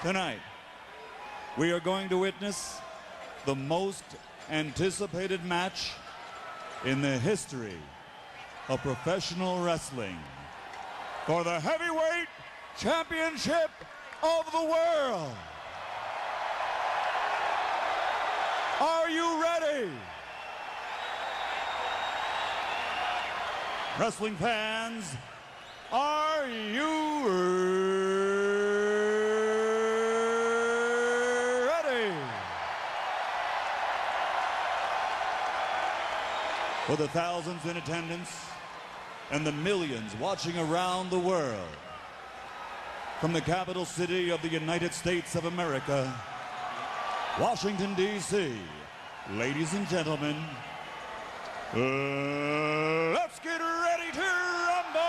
Tonight, we are going to witness the most anticipated match in the history of professional wrestling for the heavyweight championship of the world. Are you ready? Wrestling fans, are you ready? For the thousands in attendance and the millions watching around the world, from the capital city of the United States of America, Washington, D.C., ladies and gentlemen, let's get ready to rumble!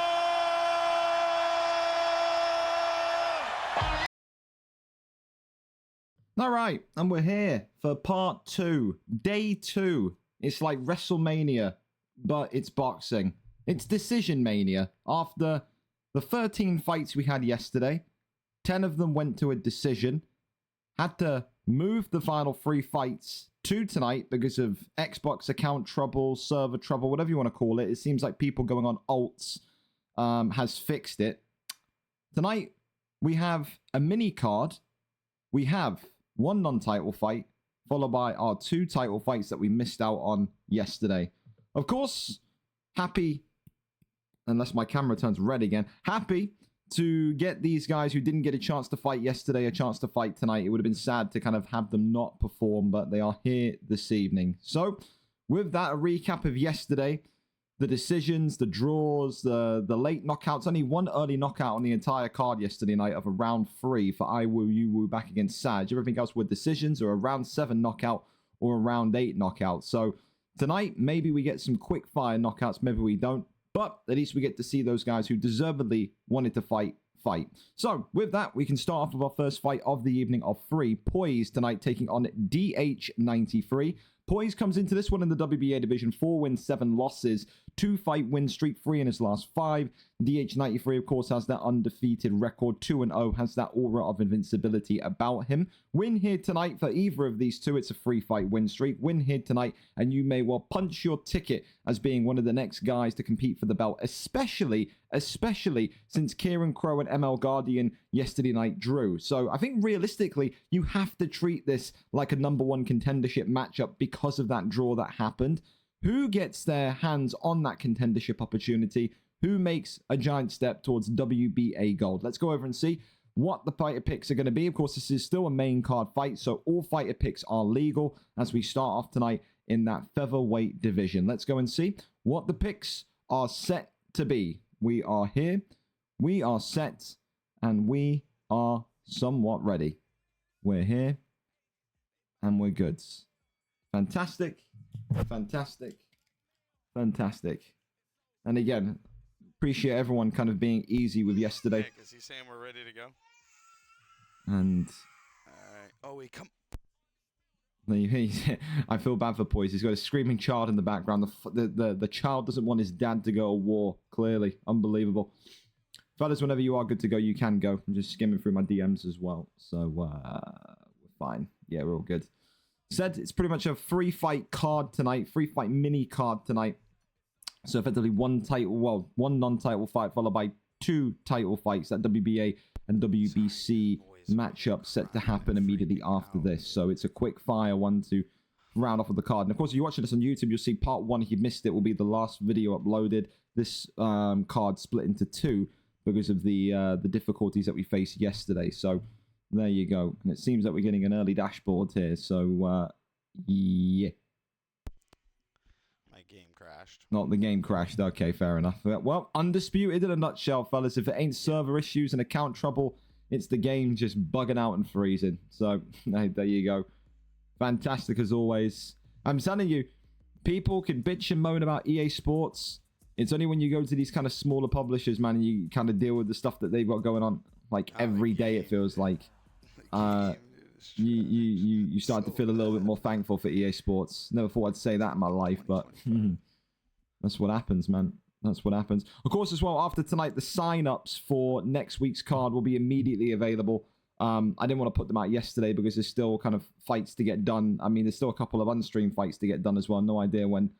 All right, and we're here for part 2, day 2. It's like WrestleMania, but it's boxing. It's Decision Mania. After the 13 fights we had yesterday, 10 of them went to a decision. Had to move the final 3 fights to tonight because of Xbox account trouble, server trouble, whatever you want to call it. It seems like people going on alts has fixed it. Tonight, we have a mini card. We have 1 non-title fight, followed by our 2 title fights that we missed out on yesterday. Of course, happy, unless my camera turns red again, happy to get these guys who didn't get a chance to fight yesterday a chance to fight tonight. It would have been sad to kind of have them not perform, but they are here this evening. So, with that, a recap of yesterday, the decisions, the draws, the late knockouts. Only 1 early knockout on the entire card yesterday night of a round 3 for I Woo You Woo back against Saj. Everything else were decisions or a round 7 knockout or a round 8 knockout. So, tonight, maybe we get some quick fire knockouts, maybe we don't. But at least we get to see those guys who deservedly wanted to fight. So, with that, we can start off with our first fight of the evening of 3. Poise tonight taking on DH93. Poise comes into this one in the WBA division, 4 wins, 7 losses, 2-fight win streak, 3 in his last 5. DH93, of course, has that undefeated record, 2-0, has that aura of invincibility about him. Win here tonight for either of these two, it's a 3-fight win streak. Win here tonight, and you may well punch your ticket as being one of the next guys to compete for the belt, especially since Kieran Crow and ML Guardian yesterday night drew. So I think realistically, you have to treat this like a #1 contendership matchup because of that draw that happened. Who gets their hands on that contendership opportunity? Who makes a giant step towards WBA gold? Let's go over and see what the fighter picks are going to be. Of course, this is still a main card fight, so all fighter picks are legal as we start off tonight in that featherweight division. Let's go and see what the picks are set to be. We are here, we are set, and we are somewhat ready. We're here, and we're goods. Fantastic, fantastic, fantastic. And again, appreciate everyone kind of being easy with yesterday. Yeah, because he's saying we're ready to go. And All right. Oh, wait, come. I feel bad for Poise. He's got a screaming child in the background. The child doesn't want his dad to go to war. Clearly. Unbelievable. Fellas, whenever you are good to go, you can go. I'm just skimming through my DMs as well. So, we're fine. Yeah, we're all good. Said it's pretty much a 3-fight card tonight. 3-fight mini card tonight. So, effectively, 1 non-title fight followed by 2 title fights. That WBA and WBC matchup set to happen immediately after this. So it's a quick fire one to round off of the card. And of course, if you're watching this on YouTube, you'll see part 1. If you missed it, will be the last video uploaded. This card split into 2 because of the difficulties that we faced yesterday. So there you go. And it seems that we're getting an early dashboard here. So yeah. My game crashed. Not the game crashed. Okay, fair enough. Well, Undisputed in a nutshell, fellas. If it ain't server issues and account trouble, it's the game just bugging out and freezing. So, there you go. Fantastic as always. I'm telling you, people can bitch and moan about EA Sports. It's only when you go to these kind of smaller publishers, man, and you kind of deal with the stuff that they've got going on. Like, every day it feels like. You start to feel a little bit more thankful for EA Sports. Never thought I'd say that in my life, but that's what happens, man. That's what happens. Of course, as well, after tonight, the sign-ups for next week's card will be immediately available. I didn't want to put them out yesterday because there's still kind of fights to get done. I mean, there's still a couple of unstreamed fights to get done as well. No idea when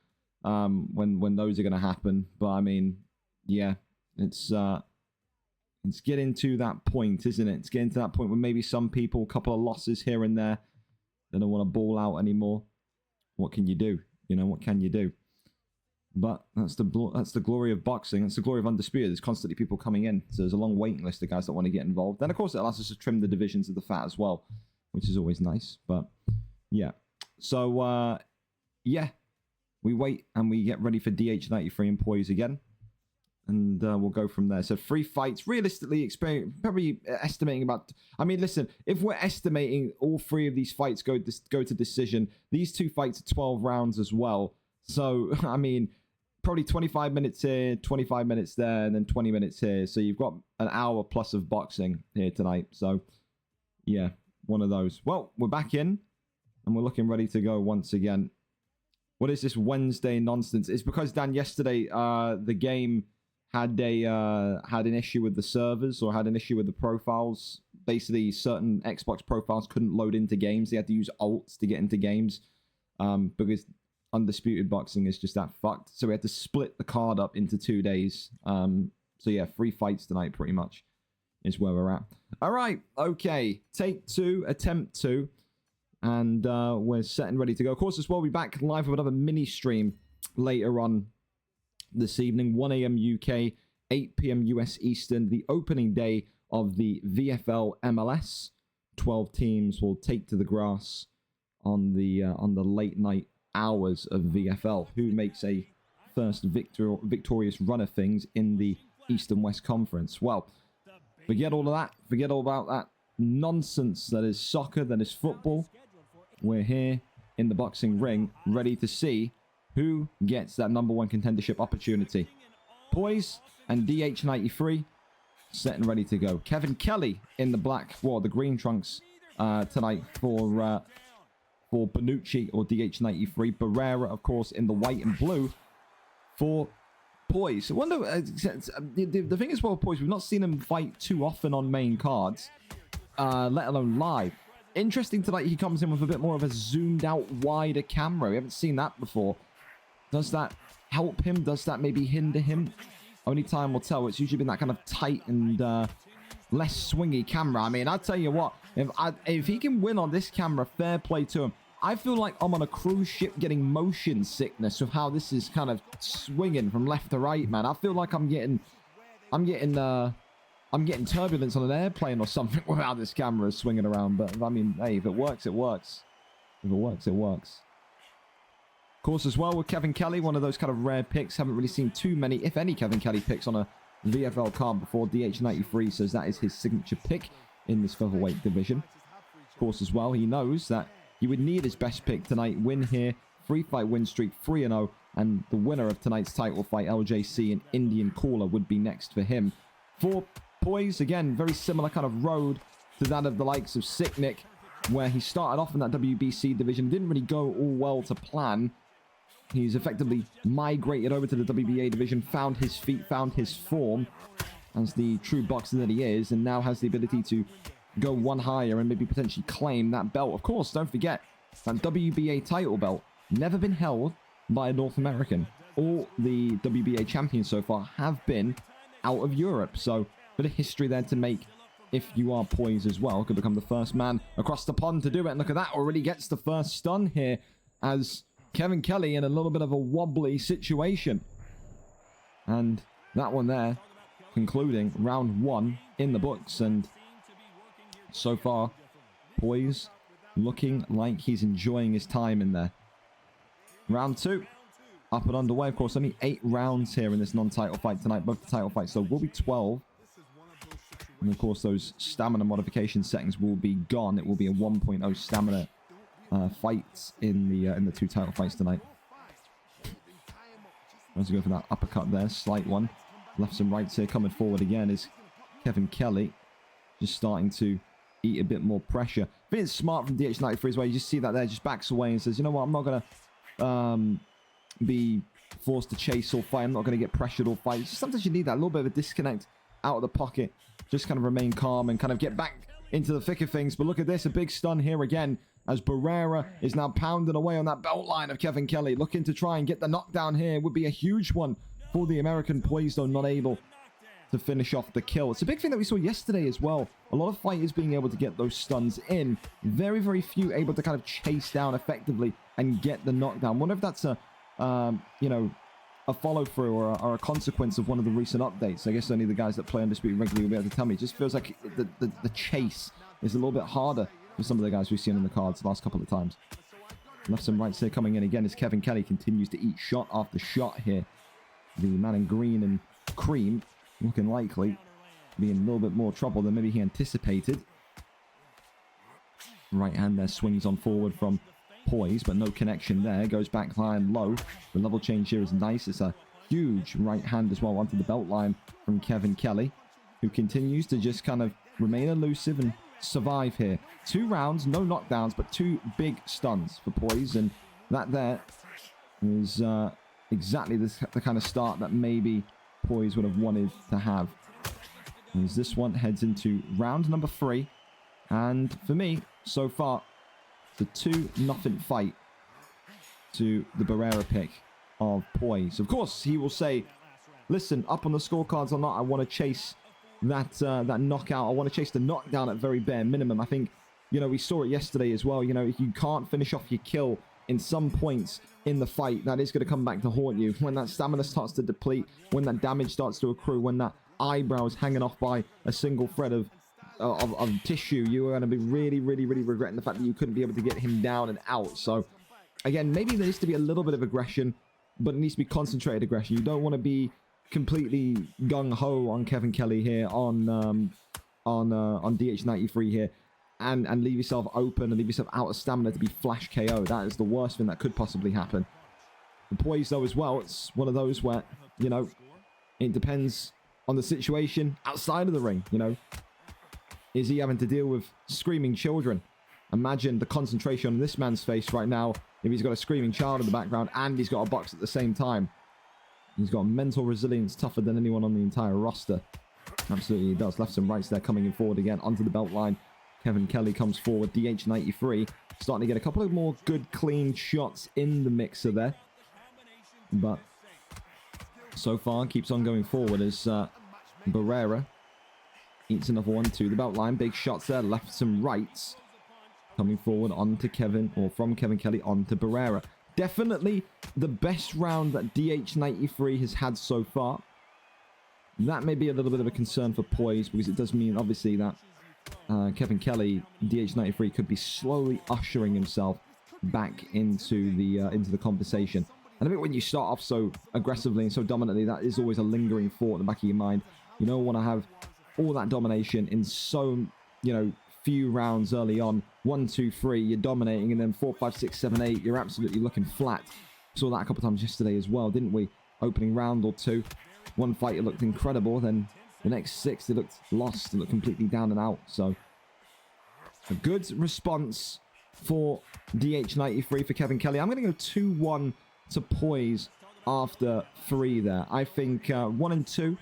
those are going to happen. But I mean, yeah, it's getting to that point, isn't it? It's getting to that point where maybe some people, a couple of losses here and there, they don't want to ball out anymore. What can you do? You know, what can you do? But that's the glory of boxing. That's the glory of Undisputed. There's constantly people coming in. So there's a long waiting list of guys that want to get involved. Then, of course, it allows us to trim the divisions of the fat as well, which is always nice. But, yeah. So, yeah. We wait and we get ready for DH93 and Poise again. And we'll go from there. So 3 fights. Realistically, probably estimating about... I mean, listen, if we're estimating all 3 of these fights go to decision, these 2 fights are 12 rounds as well. So, I mean... probably 25 minutes here, 25 minutes there, and then 20 minutes here. So you've got an hour plus of boxing here tonight. So, yeah, one of those. Well, we're back in, and we're looking ready to go once again. What is this Wednesday nonsense? It's because, Dan, yesterday the game had an issue with the servers, or had an issue with the profiles. Basically, certain Xbox profiles couldn't load into games. They had to use alts to get into games because... Undisputed boxing is just that fucked. So we had to split the card up into 2 days. So yeah, 3 fights tonight pretty much is where we're at. All right, okay. Take 2, attempt 2. And we're set and ready to go. Of course, as well, we'll be back live with another mini stream later on this evening. 1 a.m. UK, 8 p.m. US Eastern. The opening day of the VFL MLS. 12 teams will take to the grass on the late night hours of VFL. Who makes a first victorious run of things in the East and West Conference? Well, forget all of that. Forget all about that nonsense that is soccer, that is football. We're here in the boxing ring, ready to see who gets that #1 contendership opportunity. Poise and DH93 set and ready to go. Kevin Kelly in the the green trunks tonight for Bonucci or DH93. Barrera, of course, in the white and blue for Poise. I wonder, the thing is, well, Poise, we've not seen him fight too often on main cards, let alone live. Interesting tonight, he comes in with a bit more of a zoomed out, wider camera. We haven't seen that before. Does that help him? Does that maybe hinder him? Only time will tell. It's usually been that kind of tight and less swingy camera. I mean, I'll tell you what, if he can win on this camera, fair play to him. I feel like I'm on a cruise ship getting motion sickness with how this is kind of swinging from left to right, man. I feel like I'm getting turbulence on an airplane or something with how this camera is swinging around. But I mean, hey, if it works, it works. If it works, it works. Of course, as well with Kevin Kelly, one of those kind of rare picks. Haven't really seen too many, if any, Kevin Kelly picks on a VFL card before. DH93 says that is his signature pick in this featherweight division. Of course, as well, he knows that he would need his best pick tonight. Win here, 3-fight win streak, 3-0, and the winner of tonight's title fight, LJC and Indian Caller, would be next for him. For Poise, again, very similar kind of road to that of the likes of Sicknick, where he started off in that WBC division. Didn't really go all well to plan. He's effectively migrated over to the WBA division, found his feet, found his form as the true boxer that he is, and now has the ability to go one higher and maybe potentially claim that belt. Of course, don't forget, that WBA title belt never been held by a North American. All the WBA champions so far have been out of Europe, so a bit of history there to make if you are Poised as well. Could become the first man across the pond to do it, and look at that, already gets the first stun here as Kevin Kelly in a little bit of a wobbly situation. And that one there, concluding round 1 in the books, and so far, Poise looking like he's enjoying his time in there. Round 2, up and underway. Of course, only 8 rounds here in this non-title fight tonight. Both the title fights, so will be 12. And of course, those stamina modification settings will be gone. It will be a 1.0 stamina fights in the 2 title fights tonight. Let's go for that uppercut there, slight one. Lefts and rights here coming forward again is Kevin Kelly, just starting to eat a bit more pressure. I think it's smart from DH93 as well. You just see that there, just backs away and says, you know what, I'm not going to be forced to chase or fight. I'm not going to get pressured or fight. Sometimes you need that, a little bit of a disconnect out of the pocket. Just kind of remain calm and kind of get back into the thick of things. But look at this, a big stun here again, as Barrera is now pounding away on that belt line of Kevin Kelly, looking to try and get the knockdown here. Would be a huge one for the American, poised though not able to finish off the kill. It's a big thing that we saw yesterday as well. A lot of fighters being able to get those stuns in. Very, very few able to kind of chase down effectively and get the knockdown. Wonder if that's a, you know, a follow-through or a consequence of one of the recent updates. I guess only the guys that play Undisputed regularly will be able to tell me. It just feels like the chase is a little bit harder for some of the guys we've seen on the cards the last couple of times. Left and right here coming in again as Kevin Kelly continues to eat shot after shot here. The man in green and cream looking likely to be in a little bit more trouble than maybe he anticipated. Right hand there swings on forward from Poise, but no connection there. Goes back high and low. The level change here is nice. It's a huge right hand as well onto the belt line from Kevin Kelly, who continues to just kind of remain elusive and survive here. 2 rounds, no knockdowns, but 2 big stuns for Poise, and that there is exactly the kind of start that maybe Poise would have wanted to have. As this one heads into round number 3, and for me, so far, it's a 2-0 fight to the Barrera pick of Poise. Of course, he will say, listen, up on the scorecards or not, I want to chase that knockout. I want to chase the knockdown at very bare minimum. I think, you know, we saw it yesterday as well. You know, if you can't finish off your kill in some points in the fight, that is going to come back to haunt you. When that stamina starts to deplete, when that damage starts to accrue, when that eyebrow is hanging off by a single thread of tissue, you are going to be really, really, really regretting the fact that you couldn't be able to get him down and out. So, again, maybe there needs to be a little bit of aggression, but it needs to be concentrated aggression. You don't want to be completely gung-ho on Kevin Kelly here, on DH93 here, and leave yourself open and leave yourself out of stamina to be flash KO. That is the worst thing that could possibly happen. The Poise, though, as well, it's one of those where, you know, it depends on the situation outside of the ring, you know. Is he having to deal with screaming children? Imagine the concentration on this man's face right now if he's got a screaming child in the background and he's got a box at the same time. He's got mental resilience tougher than anyone on the entire roster. Absolutely he does. Lefts and rights there coming in forward again onto the belt line. Kevin Kelly comes forward. DH93 starting to get a couple of more good clean shots in the mixer there. But so far keeps on going forward as Barrera eats another one to the belt line. Big shots there, lefts and rights. Coming forward onto Kevin, or from Kevin Kelly onto Barrera. Definitely the best round that DH93 has had so far. That may be a little bit of a concern for Poise, because it does mean, obviously, that Kevin Kelly, DH93, could be slowly ushering himself back into the conversation. And I think when you start off so aggressively and so dominantly, that is always a lingering thought in the back of your mind. You don't want to have all that domination in so, you know, few rounds early on. 1, 2, 3, you're dominating, and then 4, 5, 6, 7, 8, you're absolutely looking flat. Saw that a couple times yesterday as well, didn't we? Opening round or 2, one fight it looked incredible, then the next 6 it looked lost, it looked completely down and out. So a good response for DH93 for Kevin Kelly. I'm going to go 2-1 to Poise after 3 there. I think 1 and 2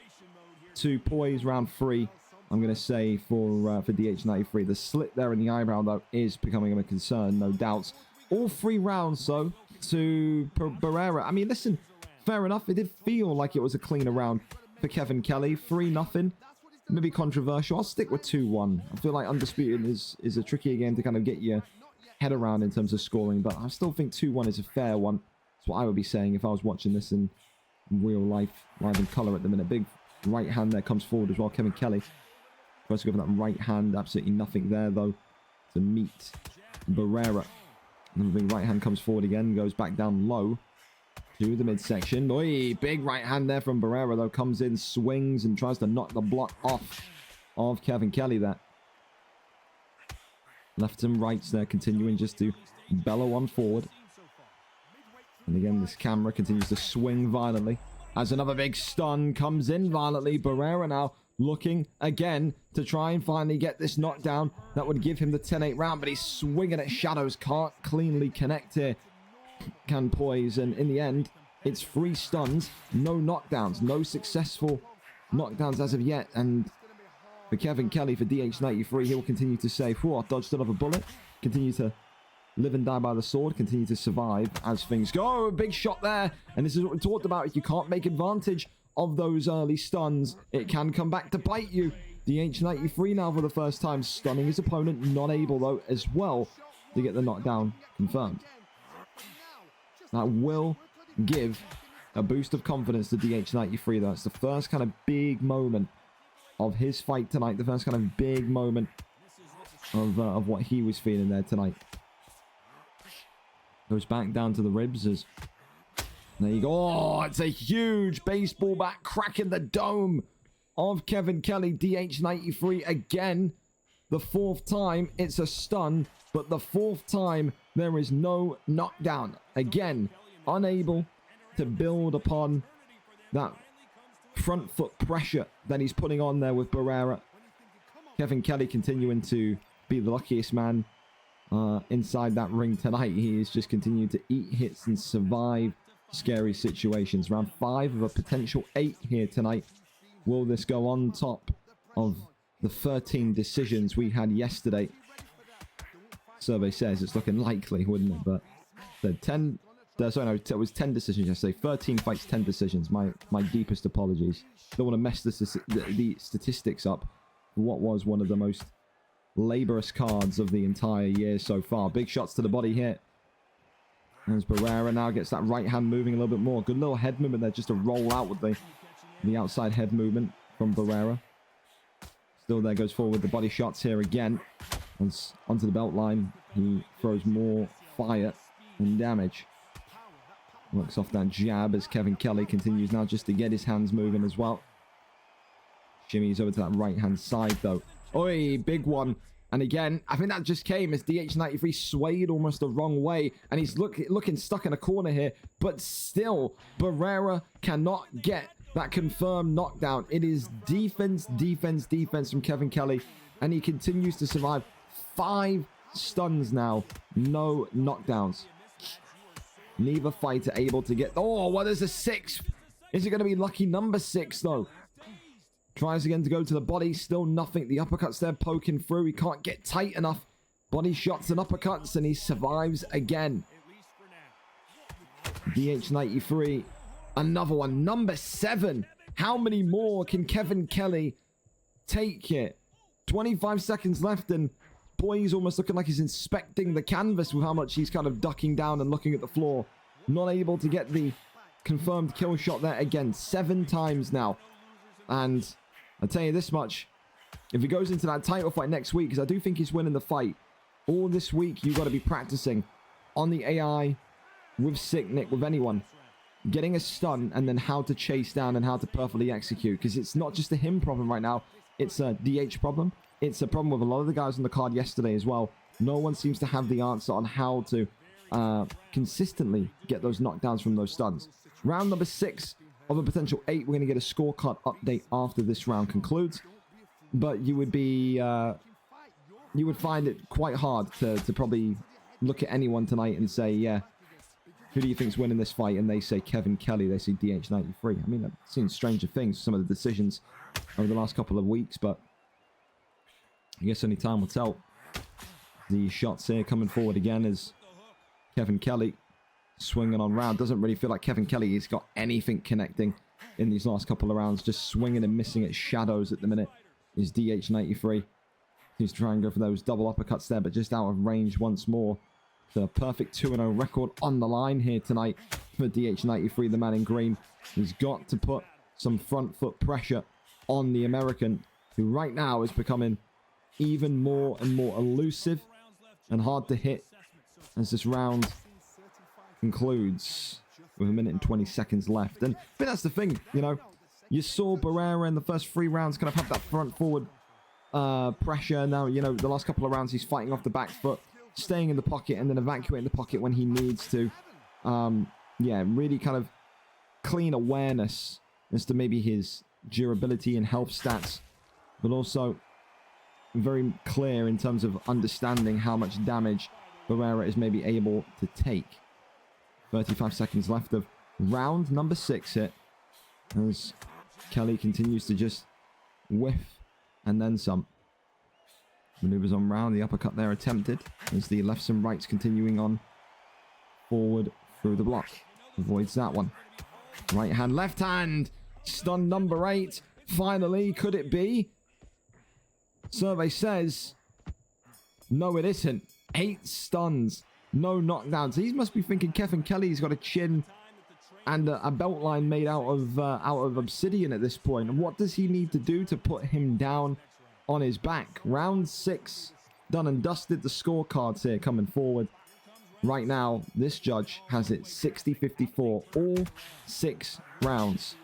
to Poise round 3. I'm going to say for DH93. The slit there in the eyebrow, though, is becoming a concern, no doubts. All 3 rounds, though, to Barrera. I mean, listen, fair enough. It did feel like it was a cleaner round for Kevin Kelly. 3-0. Maybe controversial. I'll stick with 2-1. I feel like Undisputed is a trickier game to kind of get your head around in terms of scoring, but I still think 2-1 is a fair one. That's what I would be saying if I was watching this in real life, live in colour at the minute. Big right hand there comes forward as well. Kevin Kelly tries to go for that right hand. Absolutely nothing there, though, to meet Barrera. And the big right hand comes forward again, goes back down low to the midsection. Oi, big right hand there from Barrera, though, comes in, swings, and tries to knock the block off of Kevin Kelly there. Lefts and rights there, continuing just to bellow on forward. And again, this camera continues to swing violently as another big stun comes in violently. Barrera now looking again to try and finally get this knockdown that would give him the 10-8 round, but he's swinging at shadows, can't cleanly connect here. Can Poise, and in the end, it's 3 stuns, no knockdowns, no successful knockdowns as of yet, and for Kevin Kelly for DH93. He'll continue to say, "Whoa, dodged another bullet." Continue to live and die by the sword. Continue to survive as things go. Big shot there. And this is what we talked about. If you can't make advantage of those early stuns, it can come back to bite you. DH93 now for the first time, stunning his opponent. Not able, though, as well, to get the knockdown confirmed. That will give a boost of confidence to DH93, though. It's the first kind of big moment of his fight tonight. The first kind of big moment of what he was feeling there tonight. Goes back down to the ribs as... There you go. Oh, it's a huge baseball bat cracking the dome of Kevin Kelly. DH93 again. The fourth time it's a stun, but the fourth time there is no knockdown. Again, unable to build upon that front foot pressure that he's putting on there with Barrera. Kevin Kelly continuing to be the luckiest man inside that ring tonight. He is just continuing to eat hits and survive scary situations. Round 5 of a potential 8 here tonight. Will this go on top of the 13 decisions we had yesterday? Survey says it's looking likely, wouldn't it? But the 10... sorry, no, it was 10 decisions yesterday. 13 fights, 10 decisions. My deepest apologies. Don't want to mess the statistics up. What was one of the most laborious cards of the entire year so far. Big shots to the body here. As Barrera now gets that right hand moving a little bit more. Good little head movement there just to roll out with the outside head movement from Barrera. Still there, goes forward with the body shots here again. Once onto the belt line, he throws more fire and damage. Works off that jab as Kevin Kelly continues now just to get his hands moving as well. Shimmies over to that right hand side though. Oi, big one. And again, I think that just came as DH93 swayed almost the wrong way. And he's looking stuck in a corner here. But still, Barrera cannot get that confirmed knockdown. It is defense, defense, defense from Kevin Kelly. And he continues to survive. 5 stuns now. No knockdowns. Neither fighter able to get... Oh, well, there's a 6th. Is it going to be lucky number 6, though? Tries again to go to the body. Still nothing. The uppercuts there poking through. He can't get tight enough. Body shots and uppercuts, and he survives again. DH93. Another one. Number 7. How many more can Kevin Kelly take here? 25 seconds left, and boy, he's almost looking like he's inspecting the canvas with how much he's kind of ducking down and looking at the floor. Not able to get the confirmed kill shot there again. 7 times now. And I'll tell you this much. If he goes into that title fight next week, because I do think he's winning the fight, all this week you've got to be practicing on the AI, with Sick Nick, with anyone. Getting a stun and then how to chase down and how to perfectly execute. Because it's not just a him problem right now. It's a DH problem. It's a problem with a lot of the guys on the card yesterday as well. No one seems to have the answer on how to consistently get those knockdowns from those stuns. Round number 6 of a potential 8. We're going to get a scorecard update after this round concludes. But you would be... you would find it quite hard to probably look at anyone tonight and say, yeah, who do you think's winning this fight? And they say Kevin Kelly. They say DH93. I mean, I've seen stranger things, some of the decisions over the last couple of weeks, but I guess only time will tell. The shots here coming forward again as Kevin Kelly swinging on round. Doesn't really feel like Kevin Kelly has got anything connecting in these last couple of rounds. Just swinging and missing at shadows at the minute is DH93. He's trying to go for those double uppercuts there, but just out of range once more. So a perfect 2-0 record on the line here tonight for DH93, the man in green. He's got to put some front foot pressure on the American, who right now is becoming even more and more elusive and hard to hit as this round concludes with 1 minute and 20 seconds left. And I think that's the thing, you know, you saw Barrera in the first 3 rounds kind of have that front forward pressure. Now, you know, the last couple of rounds he's fighting off the back foot, staying in the pocket and then evacuating the pocket when he needs to. Yeah, really kind of clean awareness as to maybe his durability and health stats, but also very clear in terms of understanding how much damage Barrera is maybe able to take. 35 seconds left of round number 6 here as Kelly continues to just whiff and then some. Maneuvers on round, the uppercut there attempted as the lefts and rights continuing on forward through the block. Avoids that one. Right hand, left hand. Stun number 8. Finally, could it be? Survey says, no, it isn't. 8 stuns, no knockdowns. He must be thinking Kevin Kelly's got a chin and a belt line made out of obsidian at this point. And what does he need to do to put him down on his back? Round 6 done and dusted. The scorecards here coming forward. Right now, this judge has it 60-54. All 6 rounds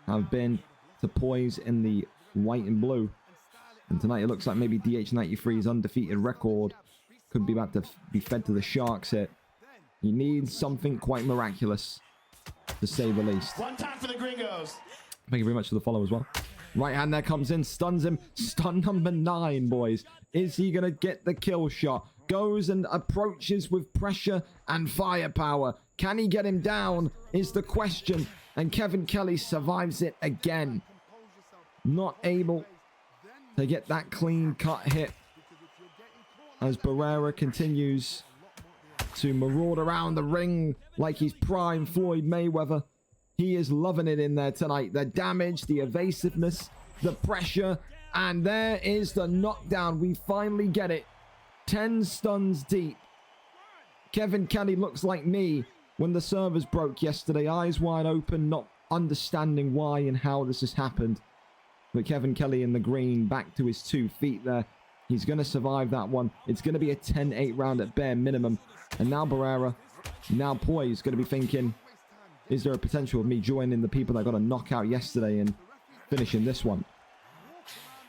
have been to Poise in the white and blue. And tonight it looks like maybe DH93's undefeated record could be about to be fed to the Sharks here. He needs something quite miraculous, to say the least. One time for the gringos. Thank you very much for the follow as well. Right hand there comes in, stuns him. Stun number 9, boys. Is he going to get the kill shot? Goes and approaches with pressure and firepower. Can he get him down is the question. And Kevin Kelly survives it again. Not able to get that clean cut hit. As Barrera continues to maraud around the ring like he's prime Floyd Mayweather. He is loving it in there tonight. The damage, the evasiveness, the pressure. And there is the knockdown. We finally get it. 10 stuns deep. Kevin Kelly looks like me when the servers broke yesterday. Eyes wide open, not understanding why and how this has happened. But Kevin Kelly in the green, back to his 2 feet there. He's going to survive that one. It's going to be a 10-8 round at bare minimum. And now Barrera, now Poise, going to be thinking, is there a potential of me joining the people that got a knockout yesterday and finishing this one?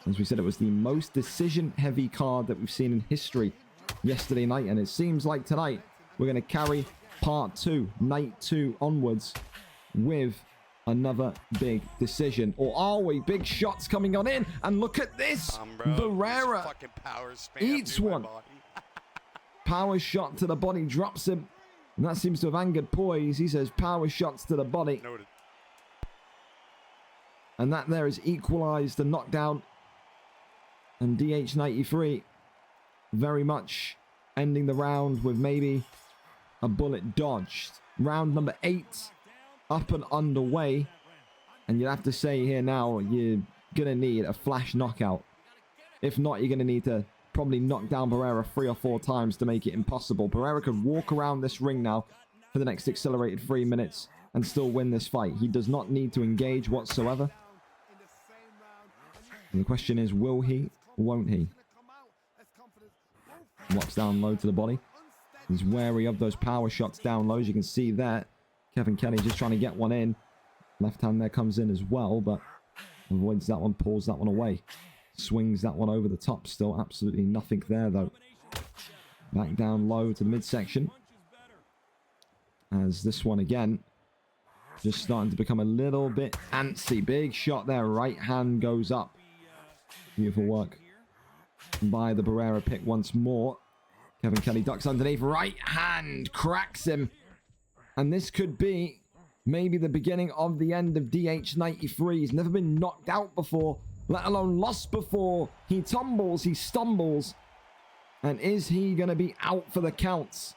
As we said, it was the most decision-heavy card that we've seen in history yesterday night. And it seems like tonight we're going to carry part 2, night 2 onwards with another big decision. Or are we? Big shots coming on in. And look at this. Barrera eats one. Power shot to the body, drops him. And that seems to have angered Poise. He says power shots to the body. Noted. And that there is equalized the knockdown. And DH93 very much ending the round with maybe a bullet dodged. Round number 8 up and underway. And you'd have to say here now, you're going to need a flash knockout. If not, you're going to need to probably knock down Barrera 3 or 4 times to make it impossible. Barrera could walk around this ring now for the next accelerated 3 minutes and still win this fight. He does not need to engage whatsoever. And the question is, will he or won't he? Walks down low to the body. He's wary of those power shots down low. As you can see there, Kevin Kelly just trying to get one in. Left hand there comes in as well, but avoids that one, pulls that one away. Swings that one over the top. Still absolutely nothing there, though. Back down low to midsection. As this one again, just starting to become a little bit antsy. Big shot there. Right hand goes up. Beautiful work by the Barrera pick once more. Kevin Kelly ducks underneath. Right hand cracks him. And this could be maybe the beginning of the end of DH93. He's never been knocked out before, let alone lost before. He tumbles, he stumbles. And is he going to be out for the counts?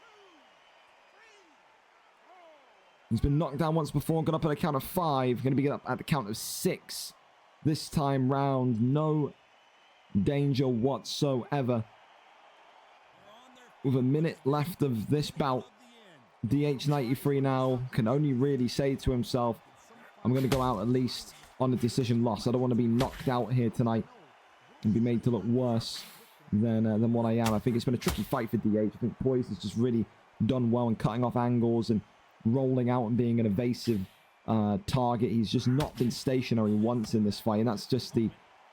He's been knocked down once before, got up at a count of 5. Going to be up at the count of 6. This time round, no danger whatsoever. With a minute left of this bout, DH93 now can only really say to himself, I'm going to go out at least on a decision loss. I don't want to be knocked out here tonight and be made to look worse than what I am. I think it's been a tricky fight for DH. I think Poise has just really done well in cutting off angles and rolling out and being an evasive target. He's just not been stationary once in this fight, and that's just the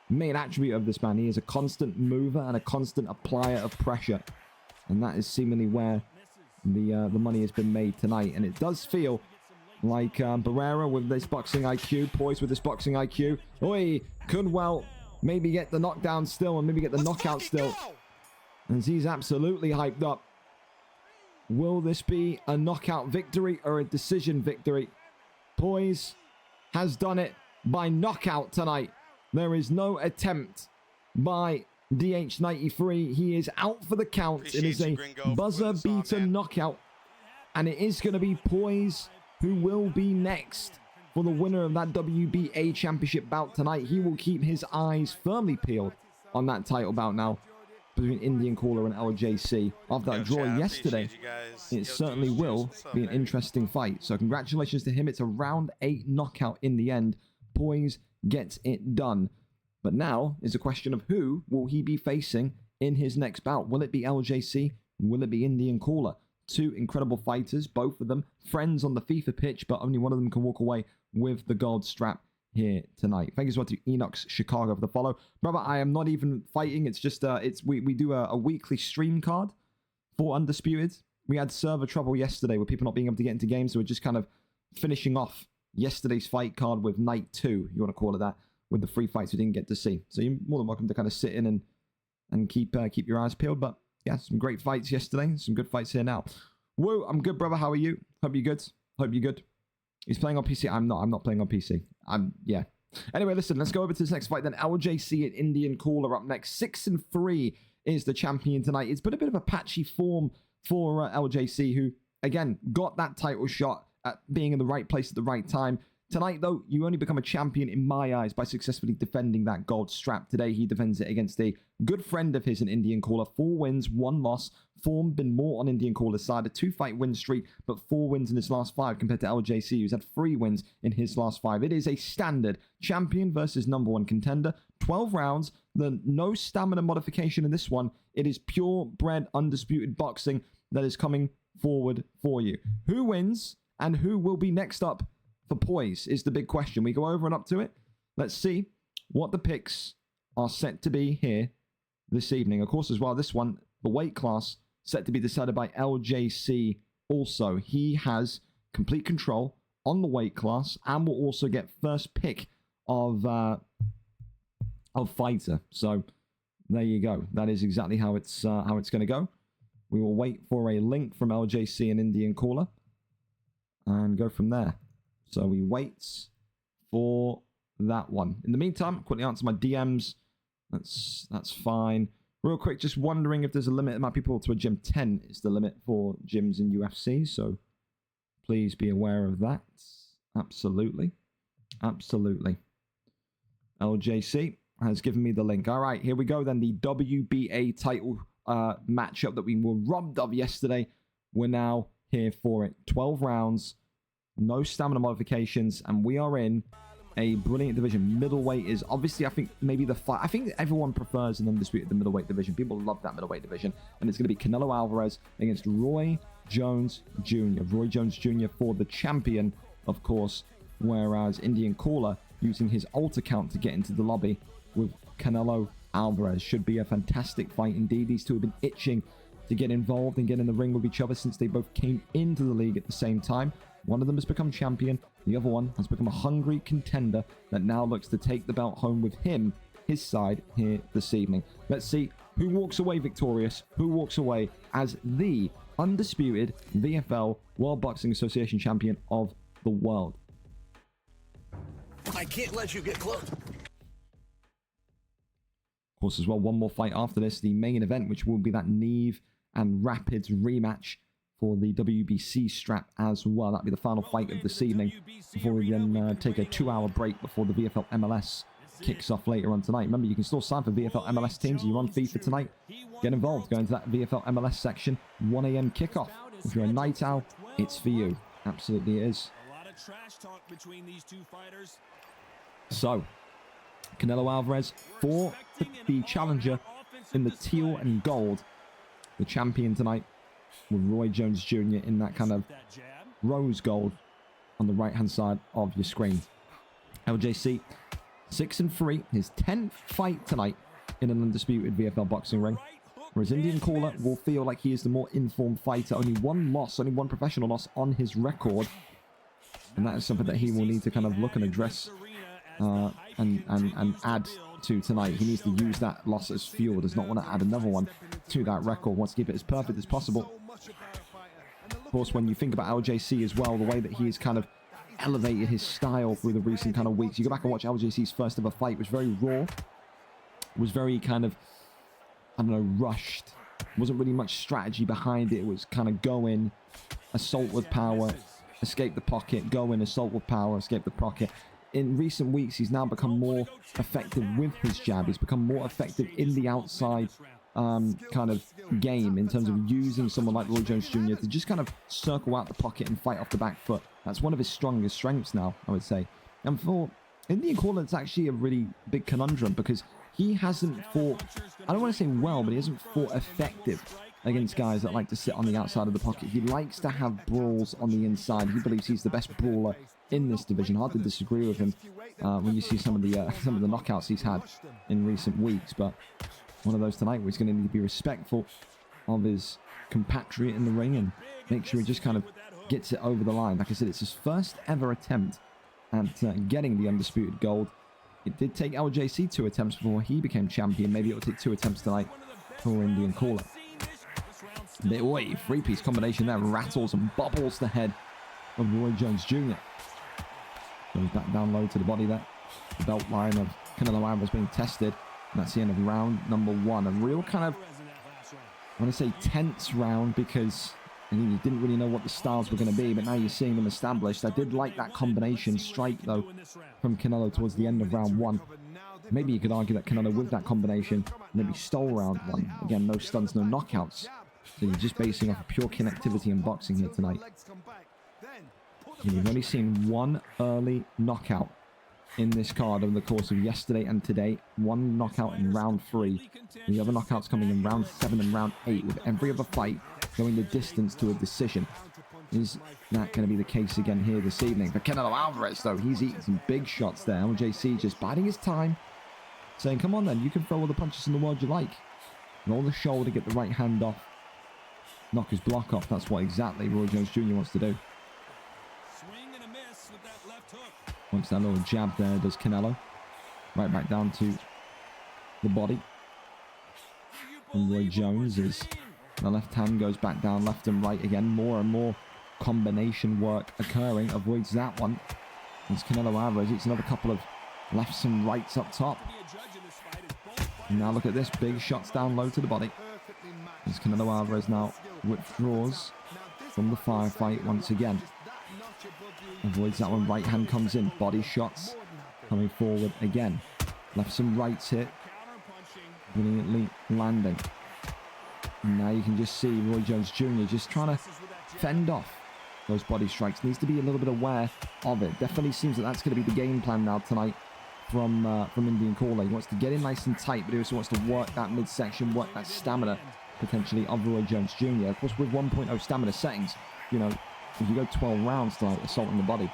main attribute of this man. He is a constant mover and a constant applier of pressure, and that is seemingly where the money has been made tonight. And it does feel like Barrera with this boxing IQ, Poise with this boxing IQ, could well maybe get the knockdown still and maybe get the knockout still. And he's absolutely hyped up. Will this be a knockout victory or a decision victory? Poise has done it by knockout tonight. There is no attempt by DH93. He is out for the count. Appreciate It is you, a Gringo, for putting buzzer this on, beater man. knockout. And it is going to be Poise who will be next for the winner of that WBA championship bout tonight. He will keep his eyes firmly peeled on that title bout now between Indian Caller and LJC. After that Yo, draw Chad, yesterday, appreciate you guys. it Yo, certainly Deuce, will what's up, be an man? interesting fight. So congratulations to him. It's a round 8 knockout in the end. Poise gets it done. But now is a question of who will he be facing in his next bout. Will it be LJC? Will it be Indian Caller? Two incredible fighters, both of them friends on the FIFA pitch, but only one of them can walk away with the gold strap here tonight. Thank you so much to Enox Chicago for the follow. Brother, I am not even fighting. It's just, we do a weekly stream card for Undisputed. We had server trouble yesterday with people not being able to get into games, so we're just kind of finishing off yesterday's fight card with night 2, you want to call it that, with the 3 fights we didn't get to see. So you're more than welcome to kind of sit in and keep your eyes peeled. But yeah, some great fights yesterday, some good fights here now. Woo, I'm good, brother. How are you? Hope you're good. Hope you're good. He's playing on PC. I'm not playing on PC. Yeah. Anyway, listen, let's go over to this next fight then. LJC and Indian Caller up next. 6-3 is the champion tonight. It's been a bit of a patchy form for LJC, who, again, got that title shot at being in the right place at the right time. Tonight, though, you only become a champion in my eyes by successfully defending that gold strap. Today, he defends it against a good friend of his, an Indian Caller. 4 wins, 1 loss. Form been more on Indian Caller's side. A 2-fight win streak, but 4 wins in his last 5 compared to LJC, who's had 3 wins in his last 5. It is a standard champion versus number 1 contender. 12 rounds. No stamina modification in this one. It is pure-bred, undisputed boxing that is coming forward for you. Who wins and who will be next up for Poise is the big question. We go over and up to it. Let's see what the picks are set to be here this evening. Of course, as well, this one, the weight class, set to be decided by LJC also. He has complete control on the weight class and will also get first pick of fighter. So there you go. That is exactly how it's going to go. We will wait for a link from LJC and Indian Caller and go from there. So we wait for that one. In the meantime, quickly answer my DMs. That's fine. Real quick, just wondering if there's a limit amount of people to a gym. 10 is the limit for gyms in UFC, so please be aware of that. Absolutely. Absolutely. LJC has given me the link. All right, here we go then. The WBA title matchup that we were robbed of yesterday. We're now here for it. 12 rounds. No stamina modifications, and we are in a brilliant division. Middleweight is obviously, I think, maybe the fight. I think everyone prefers an Undisputed the middleweight division. People love that middleweight division, and it's going to be Canelo Alvarez against Roy Jones Jr. Roy Jones Jr. for the champion, of course, whereas Indian Caller using his alt account to get into the lobby with Canelo Alvarez. Should be a fantastic fight indeed. These two have been itching to get involved and get in the ring with each other since they both came into the league at the same time. One of them has become champion. The other one has become a hungry contender that now looks to take the belt home with him, his side, here this evening. Let's see who walks away victorious, who walks away as the undisputed VFL World Boxing Association champion of the world. I can't let you get close. Of course, as well, one more fight after this, the main event, which will be that Neave and Rapids rematch for the WBC strap as well. That'll be the final fight of this evening before we then take a 2-hour break before the VFL MLS kicks off later on tonight. Remember, you can still sign for VFL MLS teams. You're on FIFA tonight. Get involved. Go into that VFL MLS section. 1 a.m. kickoff. If you're a night owl, it's for you. Absolutely it is. A lot of trash talk between these two fighters. So, Canelo Alvarez for the challenger in the teal and gold. The champion tonight with Roy Jones Jr. in that kind of rose gold on the right-hand side of your screen. LJC, 6-3, his 10th fight tonight in an undisputed VFL boxing ring. Whereas Indian Caller will feel like he is the more informed fighter. Only 1 loss, only 1 professional loss on his record. And that is something that he will need to kind of look and address and add to tonight. He needs to use that loss as fuel. Does not want to add another one to that record. Wants to keep it as perfect as possible. Of course, when you think about LJC as well, the way that he has kind of elevated his style through the recent kind of weeks. You go back and watch LJC's first ever fight, was very raw. was very kind of, I don't know, rushed. Wasn't really much strategy behind it. It was kind of go in, assault with power, escape the pocket, go in, assault with power, escape the pocket. In recent weeks, he's now become more effective with his jab. He's become more effective in the outside kind of game in terms of using someone like Roy Jones Jr. to just kind of circle out the pocket and fight off the back foot. That's one of his strongest strengths now, I would say. And for Indian Caller, it's actually a really big conundrum because he hasn't fought, I don't want to say well, but he hasn't fought effective against guys that like to sit on the outside of the pocket. He likes to have brawls on the inside. He believes he's the best brawler in this division. Hard to disagree with him when you see some of the knockouts he's had in recent weeks. But one of those tonight where he's going to need to be respectful of his compatriot in the ring and make sure he just kind of gets it over the line. Like I said, it's his first ever attempt at getting the Undisputed Gold. It did take LJC 2 attempts before he became champion. Maybe it'll take 2 attempts tonight for Indian Caller. Oi, 3-piece combination there. Rattles and bubbles the head of Roy Jones Jr. Goes back down low to the body there. The belt line of Canelo Alvarez being tested. And that's the end of round number 1. A real kind of, I want to say tense round because I think you didn't really know what the styles were going to be, but now you're seeing them established. I did like that combination strike, though, from Canelo towards the end of round 1. Maybe you could argue that Canelo, with that combination, maybe stole round 1. Again, no stuns, no knockouts. So you're just basing off pure connectivity in boxing here tonight. You've only seen one early knockout in this card over the course of yesterday and today. One knockout in round 3. And the other knockouts coming in round 7 and round 8, with every other fight going the distance to a decision. Is that going to be the case again here this evening? For Canelo Alvarez, though, he's eating some big shots there. LJC just biding his time, saying, come on then, you can throw all the punches in the world you like. Roll the shoulder, get the right hand off. Knock his block off. That's what exactly Roy Jones Jr. wants to do. Swing and a miss with that left hook. Once that little jab there does Canelo. Right back down to the body. And Roy Jones is, the left hand goes back down, left and right again. More and more combination work occurring. Avoids that one. As Canelo Alvarez eats another couple of lefts and rights up top. And now look at this. Big shots down low to the body. As Canelo Alvarez now withdraws from the firefight once again. Avoids that one. Right hand comes in. Body shots coming forward again. Lefts and rights hit. Brilliantly landing. And now you can just see Roy Jones Jr. just trying to fend off those body strikes. Needs to be a little bit aware of it. Definitely seems that that's going to be the game plan now tonight from Indian Caller. He wants to get in nice and tight, but he also wants to work that midsection, work that stamina potentially of Roy Jones Jr. Of course, with 1.0 stamina settings, you know, if you go 12 rounds tonight assaulting the body,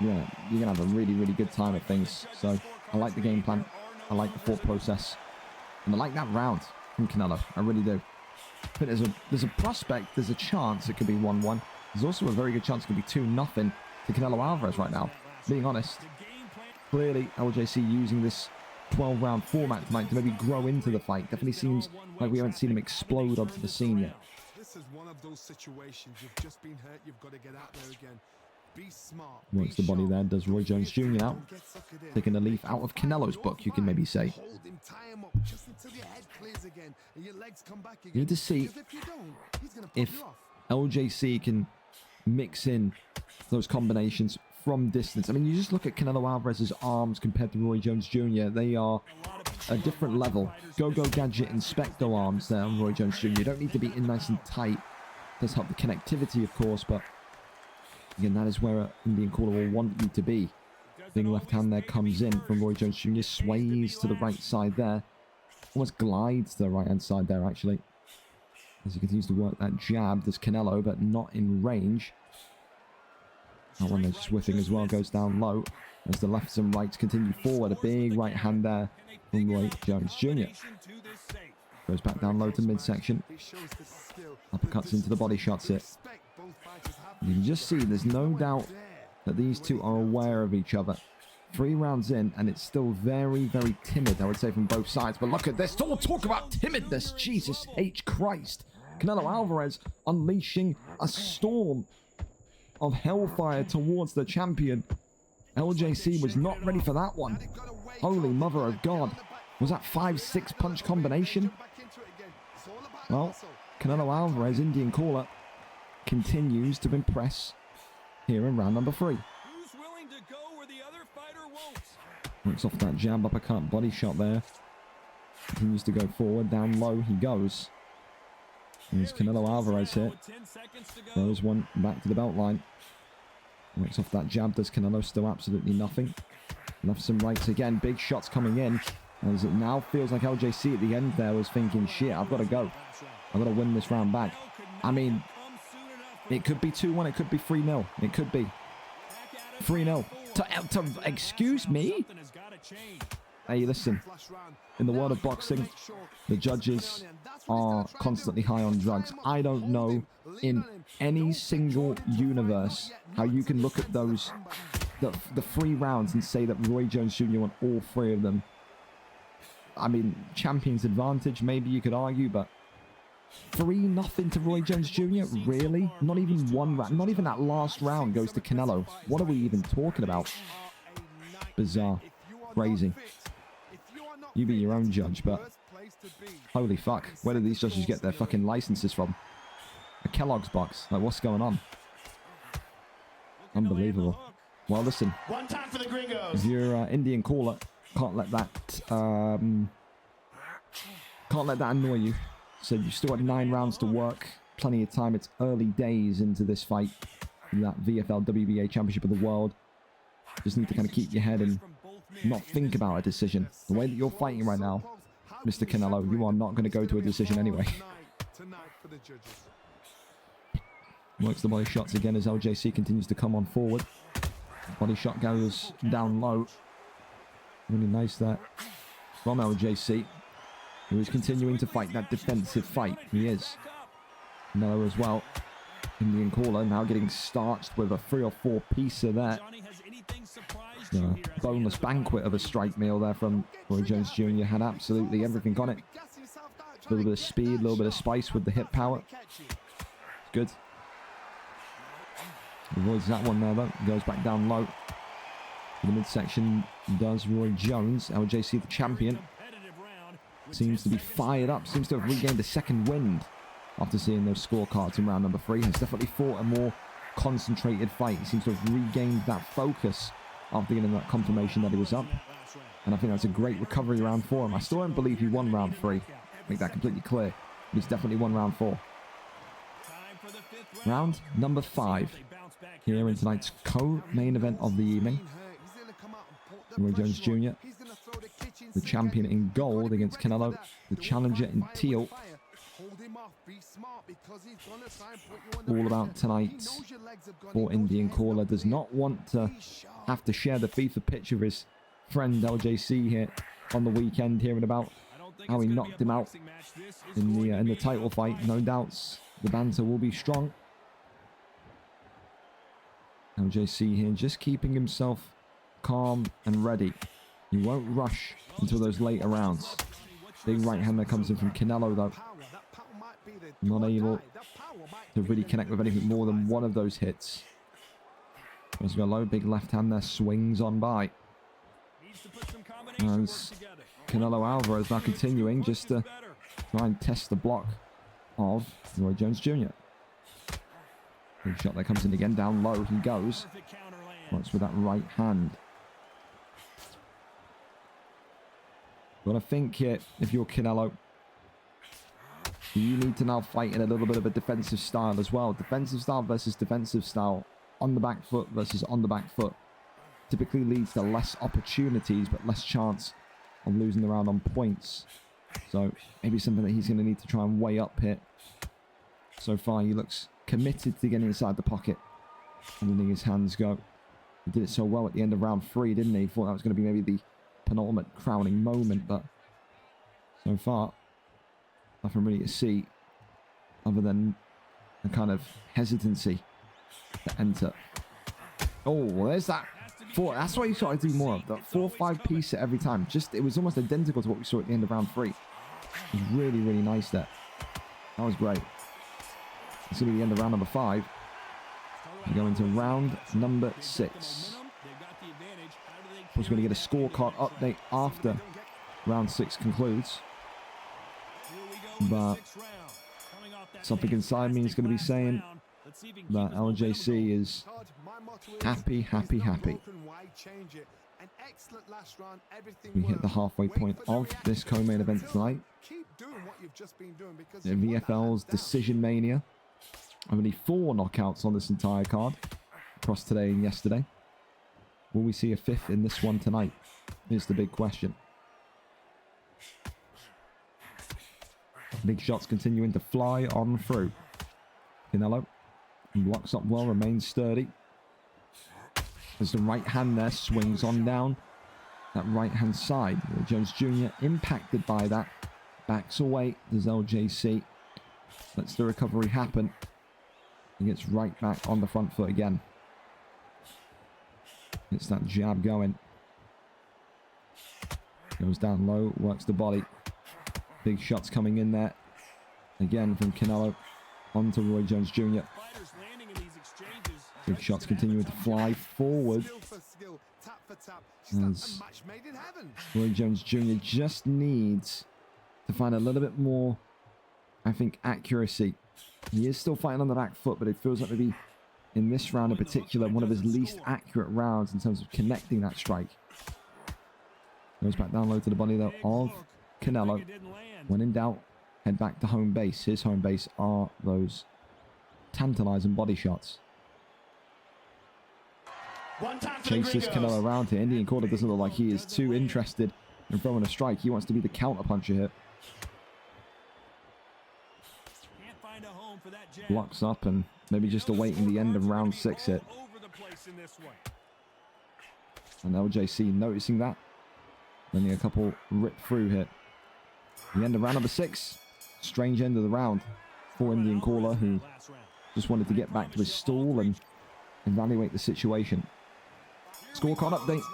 yeah, you're going to have a really, really good time at things. So I like the game plan. I like the thought process. And I like that round from Canelo. I really do. But there's a prospect, there's a chance it could be 1-1. There's also a very good chance it could be 2-0 to Canelo Alvarez right now. Being honest, clearly LJC using this 12-round format tonight to maybe grow into the fight. Definitely seems like we haven't seen him explode onto the scene yet. This is one of those situations. You've just been hurt. You've got to get out there again. Be smart. Works the body there. Does Roy Jones Jr. now. Taking a leaf out of Canelo's book, you can maybe say. You need to see if LJC can mix in those combinations from distance. I mean, you just look at Canelo Alvarez's arms compared to Roy Jones Jr. They are a different level. Go-Go Gadget and Specto arms there on Roy Jones Jr. You don't need to be in nice and tight. Does help the connectivity, of course, but again, that is where an Indian Caller will want you to be. Big left hand there comes in from Roy Jones Jr. Sways to the right side there. Almost glides to the right-hand side there, actually. As he continues to work that jab, does Canelo, but not in range. That one there's just whiffing as well, goes down low. As the lefts and rights continue forward. A big right hand there from Roy Jones Jr. Goes back down low to midsection. Uppercuts into the body shots here. You can just see there's no doubt that these two are aware of each other. 3 rounds in, and it's still very, very timid, I would say, from both sides. But look at this. Don't talk about timidness. Jesus H. Christ. Canelo Alvarez unleashing a storm of hellfire towards the champion. LJC was not ready for that one. Holy mother of God. Was that 5-6 punch combination? Well, Canelo Alvarez, Indian caller, continues to impress here in round number 3. Who's willing to go where the other fighter won't? Works off that jab, uppercut, body shot there. Continues to go forward, down low he goes. There's Canelo Alvarez here. Throws one back to the belt line. Works off that jab, does Canelo still absolutely nothing. Left some rights again, big shots coming in. As it now feels like LJC at the end there was thinking, shit, I've got to go. I've got to win this round back. I mean, it could be 2-1, it could be 3-0. It could be 3-0. Excuse me? Hey, listen. In the world of boxing, the judges are constantly high on drugs. I don't know in any single universe how you can look at those, the 3 rounds and say that Roy Jones Jr. won all 3 of them. I mean, champion's advantage, maybe you could argue, but 3-0 to Roy Jones Jr.? Really? Not even one round, not even that last round goes to Canelo. What are we even talking about? Bizarre. Crazy. You be your own judge, but holy fuck. Where do these judges get their fucking licenses from? A Kellogg's box. Like, what's going on? Unbelievable. Well, listen. One time for the gringos. If you're Indian caller, can't let that annoy you. So you've still got 9 rounds to work. Plenty of time. It's early days into this fight. That VFL WBA Championship of the World. Just need to kind of keep your head and not think about a decision. The way that you're fighting right now, Mr. Canelo, you are not going to go to a decision anyway. Works the body shots again as LJC continues to come on forward. Body shot goes down low. Really nice that from LJC, who is continuing to fight that defensive fight. He is. Canelo as well. Indian caller now getting starched with a 3 or 4 piecer there. Boneless banquet of a strike meal there from Roy Jones Jr. Had absolutely everything on it. A little bit of speed, a little bit of spice with the hip power. Good. Avoids that one there though. Goes back down low. In the midsection does Roy Jones. LJC, the champion, seems to be fired up. Seems to have regained a second wind after seeing those scorecards in round number 3. Has definitely fought a more concentrated fight. He seems to have regained that focus after getting that confirmation that he was up. And I think that's a great recovery round for him. I still don't believe he won round 3. Make that completely clear. But he's definitely won round 4. Round number 5. Here in tonight's co-main event of the evening. Roy Jones Jr., the champion in gold against Canelo, the challenger in teal. All about tonight for Indian caller. Does not want to have to share the FIFA pitch of his friend LJC here on the weekend, hearing about how he knocked him out in the title fight. No doubts the banter will be strong. LJC here just keeping himself calm and ready. He won't rush until those later rounds. Big right hander comes in from Canelo though. Not able to really connect with anything more than one of those hits. Let's go low. Big left hand there swings on by. As Canelo Alvarez now continuing just to try and test the block of Roy Jones Jr. Big shot that comes in again. Down low he goes. Works with that right hand. But I think here, if you're Canelo, you need to now fight in a little bit of a defensive style as well. Defensive style versus defensive style. On the back foot versus on the back foot. Typically leads to less opportunities, but less chance of losing the round on points. So maybe something that he's going to need to try and weigh up here. So far, he looks committed to getting inside the pocket and letting his hands go. He did it so well at the end of round 3, didn't he? Thought that was going to be maybe the penultimate crowning moment, but so far, nothing really to see other than a kind of hesitancy to enter. Oh, there's that. That's why you sort of do more of that 4-5 piece every time. Just, it was almost identical to what we saw at the end of round 3. It was really, really nice there. That was great. It's going to be the end of round number 5. We go into round number 6. We're going to get a scorecard update after round 6 concludes. But something inside me is going to be saying that LJC is happy, happy, happy. We hit the halfway point of this co-main event tonight. The VFL's DecsionMania. Only 4 knockouts on this entire card across today and yesterday. Will we see a 5th in this one tonight? Is the big question. Big shots continuing to fly on through. Canelo blocks up well, remains sturdy. There's the right hand there, swings on down that right hand side. Jones Jr. impacted by that. Backs away. Does LJC. Lets the recovery happen. He gets right back on the front foot again. Gets that jab going. Goes down low, works the body. Big shots coming in there. Again from Canelo onto Roy Jones Jr. Big shots continuing to fly forward. As Roy Jones Jr. just needs to find a little bit more, I think, accuracy. He is still fighting on the back foot, but it feels like maybe in this round in particular, one of his least accurate rounds in terms of connecting that strike. Goes back down low to the body though of Canelo. When in doubt, head back to home base. His home base are those tantalizing body shots. Chases Canelo around here. Indian Corner doesn't look like he is too interested in throwing a strike. He wants to be the counter puncher here. Blocks up and maybe just awaiting the end of round 6 hit. And LJC noticing that. Only a couple rip through hit. The end of round number 6. Strange end of the round for Indian Caller, who just wanted to get back to his stall and evaluate the situation. Scorecard update.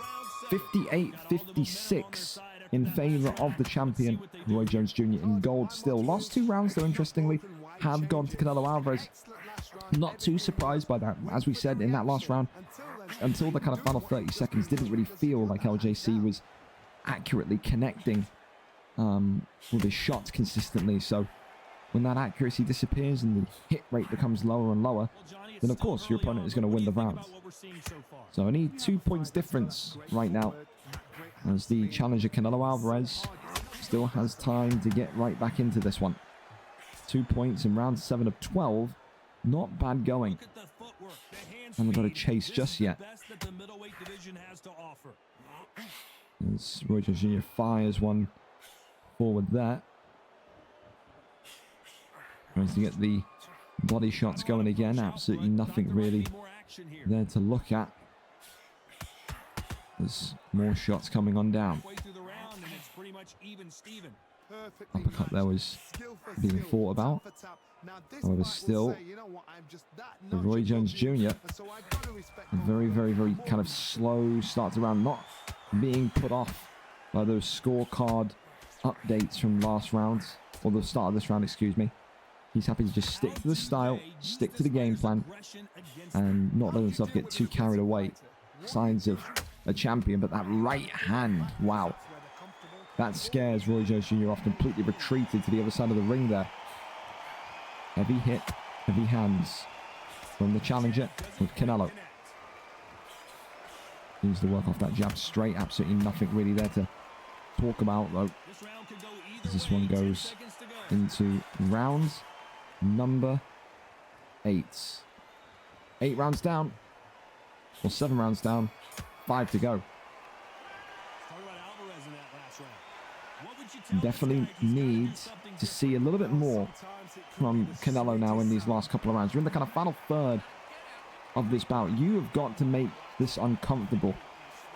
58-56 in favor of the champion, Roy Jones Jr. in gold still. Lost 2 rounds though, interestingly. Have gone to Canelo Alvarez. Not too surprised by that. As we said in that last round, until the kind of final 30 seconds, didn't really feel like LJC was accurately connecting with his shots consistently. So when that accuracy disappears and the hit rate becomes lower and lower, then of course your opponent is going to win the round. So I need 2 points difference right now, as the challenger Canelo Alvarez still has time to get right back into this one. 2 points in round 7 of 12. Not bad going. Haven't got a chase just yet. As Roy Jones Jr. fires one forward there. Tries to get the body shots going again. Absolutely nothing really there to look at. There's more shots coming on down. Uppercut there was being thought about. However, still, the Roy Jones Jr. a very, very, very kind of slow starts around, not being put off by those scorecard updates from last round, or the start of this round, excuse me. He's happy to just stick to the style, stick to the game plan, and not let himself get too carried away. Signs of a champion, but that right hand, wow. That scares Roy Jones Jr. off, completely retreated to the other side of the ring there. Heavy hit, heavy hands from the challenger with Canelo. Needs to work off that jab straight. Absolutely nothing really there to talk about though, as this one goes into round number 8. 8 rounds down, or 7 rounds down, 5 to go. Definitely needs to see a little bit more from Canelo now in these last couple of rounds. You're in the kind of final third of this bout. You have got to make this uncomfortable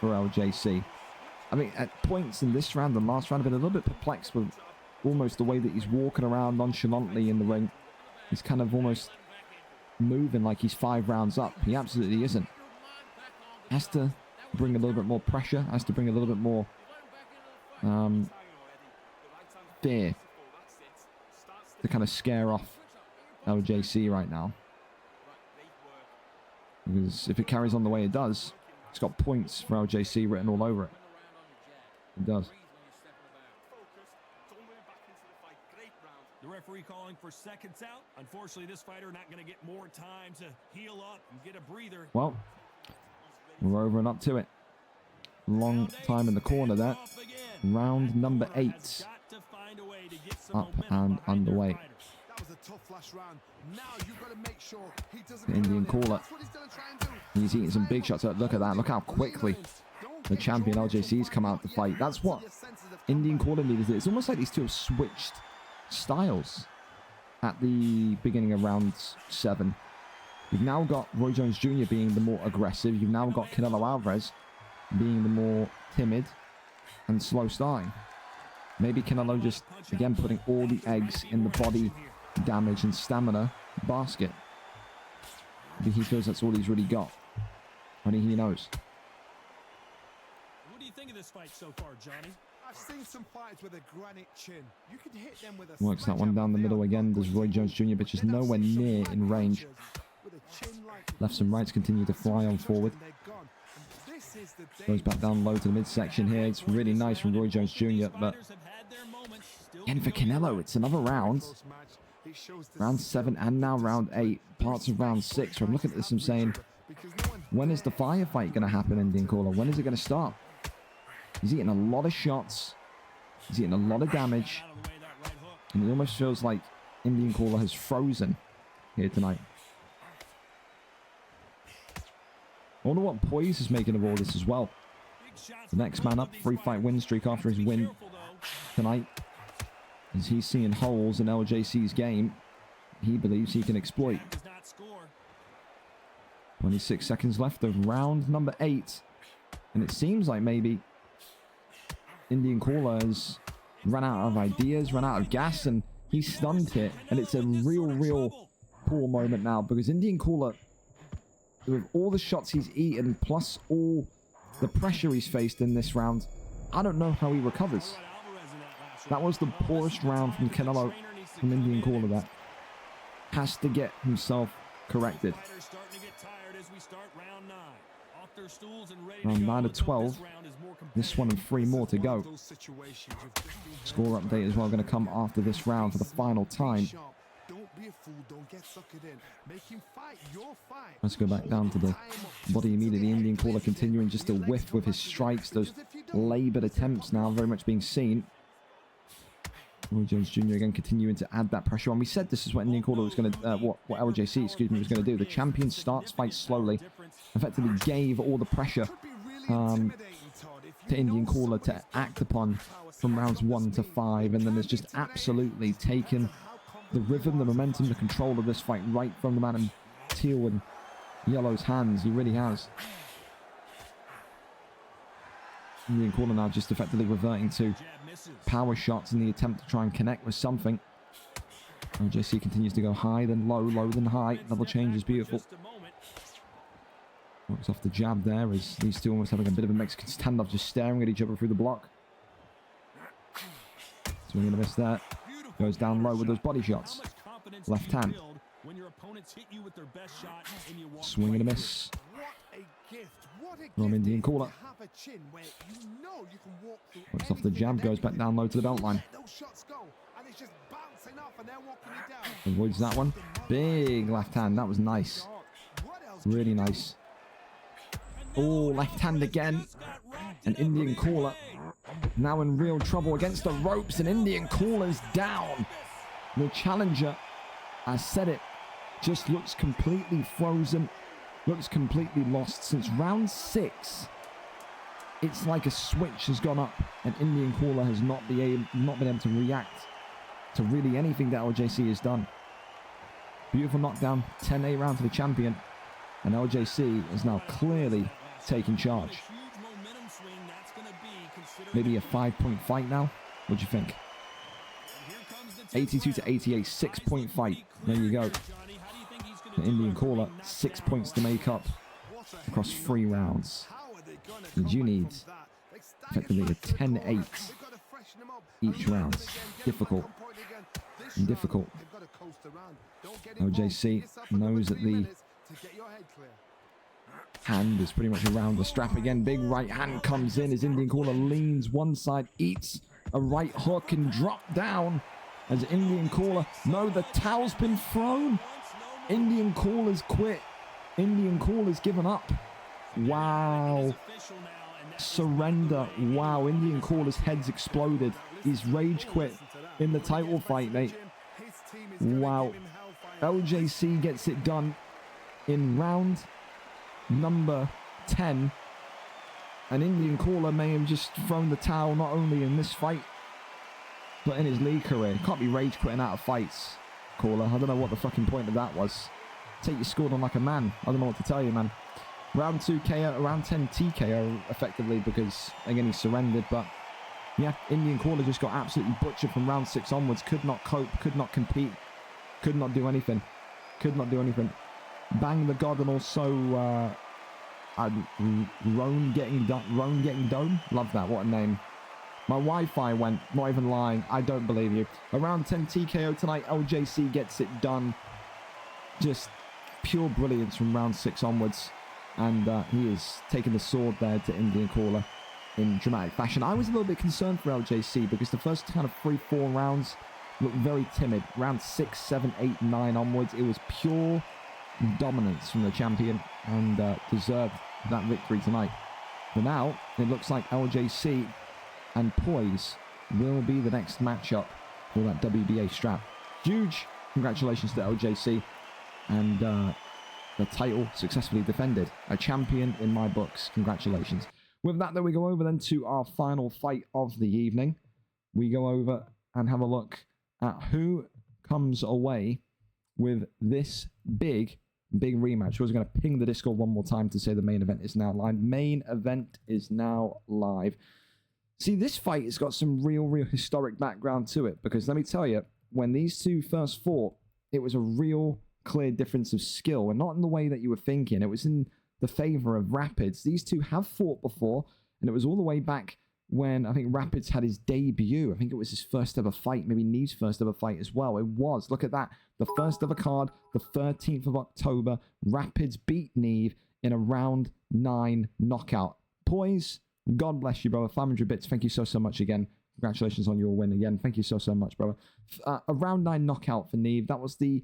for LJC. I mean, at points in this round and last round, I've been a little bit perplexed with almost the way that he's walking around nonchalantly in the ring. He's kind of almost moving like he's 5 rounds up. He absolutely isn't. Has to bring a little bit more pressure, has to bring a little bit more fear to kind of scare off LJC right now. Because if it carries on the way it does, it's got points for LJC written all over it. It does. referee calling for seconds out. Unfortunately, this fighter not going to get more time to heal up and get a breather. Well, we're over and up to it. Long time in the corner there. Round number 8. Up and underway. That was a tough flash round. Now you've got to make sure he doesn't The Indian caller. He's eating some big shots. Look at that. Look how quickly the champion LJC's come out to fight. That's what Indian caller needed. It's almost like these two have switched styles at the beginning of round 7. You've now got Roy Jones Jr. being the more aggressive. You've now got Canelo Alvarez being the more timid and slow starting. Maybe Canelo just, again, putting all the eggs in the body damage and stamina basket. Maybe he feels that's all he's really got. Only he knows. What do you think of this fight so far, Johnny? I've seen some fights with a granite chin. You can hit them with a Works that one down the middle again. Does Roy Jones Jr., but just nowhere near in range. Lefts and rights continue to fly on forward. Goes back down low to the midsection here. It's really nice from Roy Jones Jr., but again for Canelo, it's another round. Round 7 and now round 8. Parts of round 6. So I'm looking at this and saying, when is the firefight going to happen, Indian caller? When is it going to start? He's eating a lot of shots. He's eating a lot of damage. And it almost feels like Indian caller has frozen here tonight. I wonder what Poise is making of all this as well. The next man up, 3-fight win streak after his win tonight. As he's seeing holes in LJC's game, he believes he can exploit. 26 seconds left of round number 8. And it seems like maybe Indian caller has run out of ideas, run out of gas, and he's stunned here. And it's a real poor moment now, because Indian caller, with all the shots he's eaten, plus all the pressure he's faced in this round, I don't know how he recovers. That was the poorest round from Canelo, from Indian caller. That has to get himself corrected. Round 9 of 12. This one and 3 more to go. Score update as well going to come after this round for the final time. Let's go back down to the body immediately. Indian caller continuing just to whiff with his strikes. Those laboured attempts now very much being seen. Roy Jones Jr. again continuing to add that pressure on. We said this is what Indian caller was going to, what LJC, excuse me, was going to do. The champion starts fights slowly, effectively gave all the pressure to Indian caller to act upon from rounds 1 to 5, and then has just absolutely taken the rhythm, the momentum, the control of this fight right from the man in teal and yellow's hands. He really has. Indian caller now just effectively reverting to power shots in the attempt to try and connect with something. LJC continues to go high, then low, low, then high. Double change is beautiful. Works off the jab there as these two almost having a bit of a Mexican standoff, just staring at each other through the block. Swing and a miss there. Goes down low with those body shots. Left hand. Swing and a miss from Indian caller. Works off the jab, goes back down low to the belt line. Avoids that one. Big left hand. That was nice. Really nice. Oh, left hand again. An Indian caller now in real trouble against the ropes, and Indian caller's down. The challenger, I said it, just looks completely frozen, looks completely lost. Since round 6, it's like a switch has gone up, and Indian caller has not been able to react to really anything that LJC has done. Beautiful knockdown, 10-8 round for the champion, and LJC is now clearly taking charge. Maybe a 5-point fight now. What do you think? 82 to 88, 6-point fight. There you go. The Indian caller, 6 points to make up across 3 rounds. And you need effectively a 10-8 each round. Difficult. And difficult. LJC knows that the hand is pretty much around the strap again. Big right hand comes in as Indian caller leans one side, eats a right hook and drop down. as Indian Caller. No, the towel's been thrown. Indian Caller's quit. Indian Caller's given up. Wow. Surrender. Wow, Indian Caller's head's exploded. He's rage quit in the title fight, mate. Wow. LJC gets it done in round number 10. And Indian Caller may have just thrown the towel not only in this fight, but in his league career. Can't be rage quitting out of fights, Caller. I don't know what the fucking point of that was. Take your scored on like a man. I don't know what to tell you, man. Round 2 KO, round 10 TKO effectively because, again, he surrendered. But, yeah, Indian Caller just got absolutely butchered from round 6 onwards. Could not cope, could not compete, could not do anything. Could not do anything. Bang the God and also Roan getting dome. Love that. What a name. My Wi-Fi went. Not even lying. I don't believe you. Around 10 TKO tonight. LJC gets it done. Just pure brilliance from round 6 onwards. And he is taking the sword there to Indian Caller in dramatic fashion. I was a little bit concerned for LJC because the first kind of 3-4 rounds looked very timid. Round 6, 7, 8, 9 onwards, it was pure dominance from the champion and deserved that victory tonight. But now, it looks like LJC and Poise will be the next matchup for that WBA strap. Huge congratulations to LJC and the title successfully defended. A champion in my books. Congratulations. With that, then we go over then to our final fight of the evening. We go over and have a look at who comes away with this big rematch. I was going to ping the Discord one more time to say the main event is now live. Main event is now live. See, this fight has got some real historic background to it because let me tell you, when these two first fought, it was a real clear difference of skill and not in the way that you were thinking. It was in the favor of Rapids. These two have fought before and it was all the way back when I think Rapids had his debut. I think it was his first ever fight, maybe Neave's first ever fight as well. It was. Look at that. The first ever card, the 13th of October. Rapids beat Neave in a round 9 knockout. Poise, God bless you, brother. 500 bits. Thank you so much again. Congratulations on your win again. Thank you so much, brother. A round 9 knockout for Neave. That was the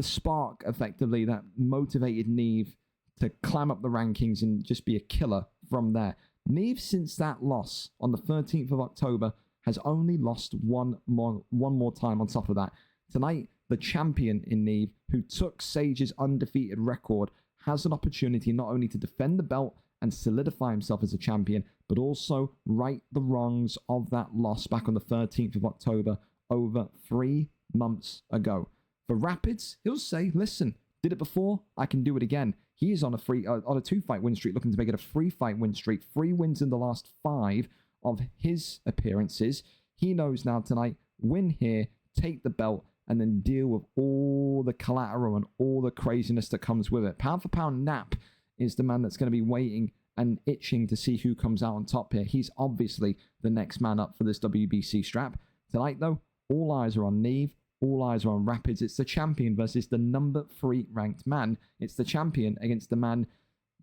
spark, effectively, that motivated Neave to climb up the rankings and just be a killer from there. Neave, since that loss on the 13th of October, has only lost one more time on top of that. Tonight, the champion in Neave, who took Sage's undefeated record, has an opportunity not only to defend the belt and solidify himself as a champion, but also right the wrongs of that loss back on the 13th of October over 3 months ago. For Rapids, he'll say, listen, did it before, I can do it again. He is on a 2-fight win streak, looking to make it a 3-fight win streak. 3 wins in the last 5 of his appearances. He knows now tonight, win here, take the belt, and then deal with all the collateral and all the craziness that comes with it. Pound for pound, Knapp is the man that's going to be waiting and itching to see who comes out on top here. He's obviously the next man up for this WBC strap. Tonight, though, all eyes are on Neave. All eyes are on Rapids. It's the champion versus the number 3 ranked man. It's the champion against the man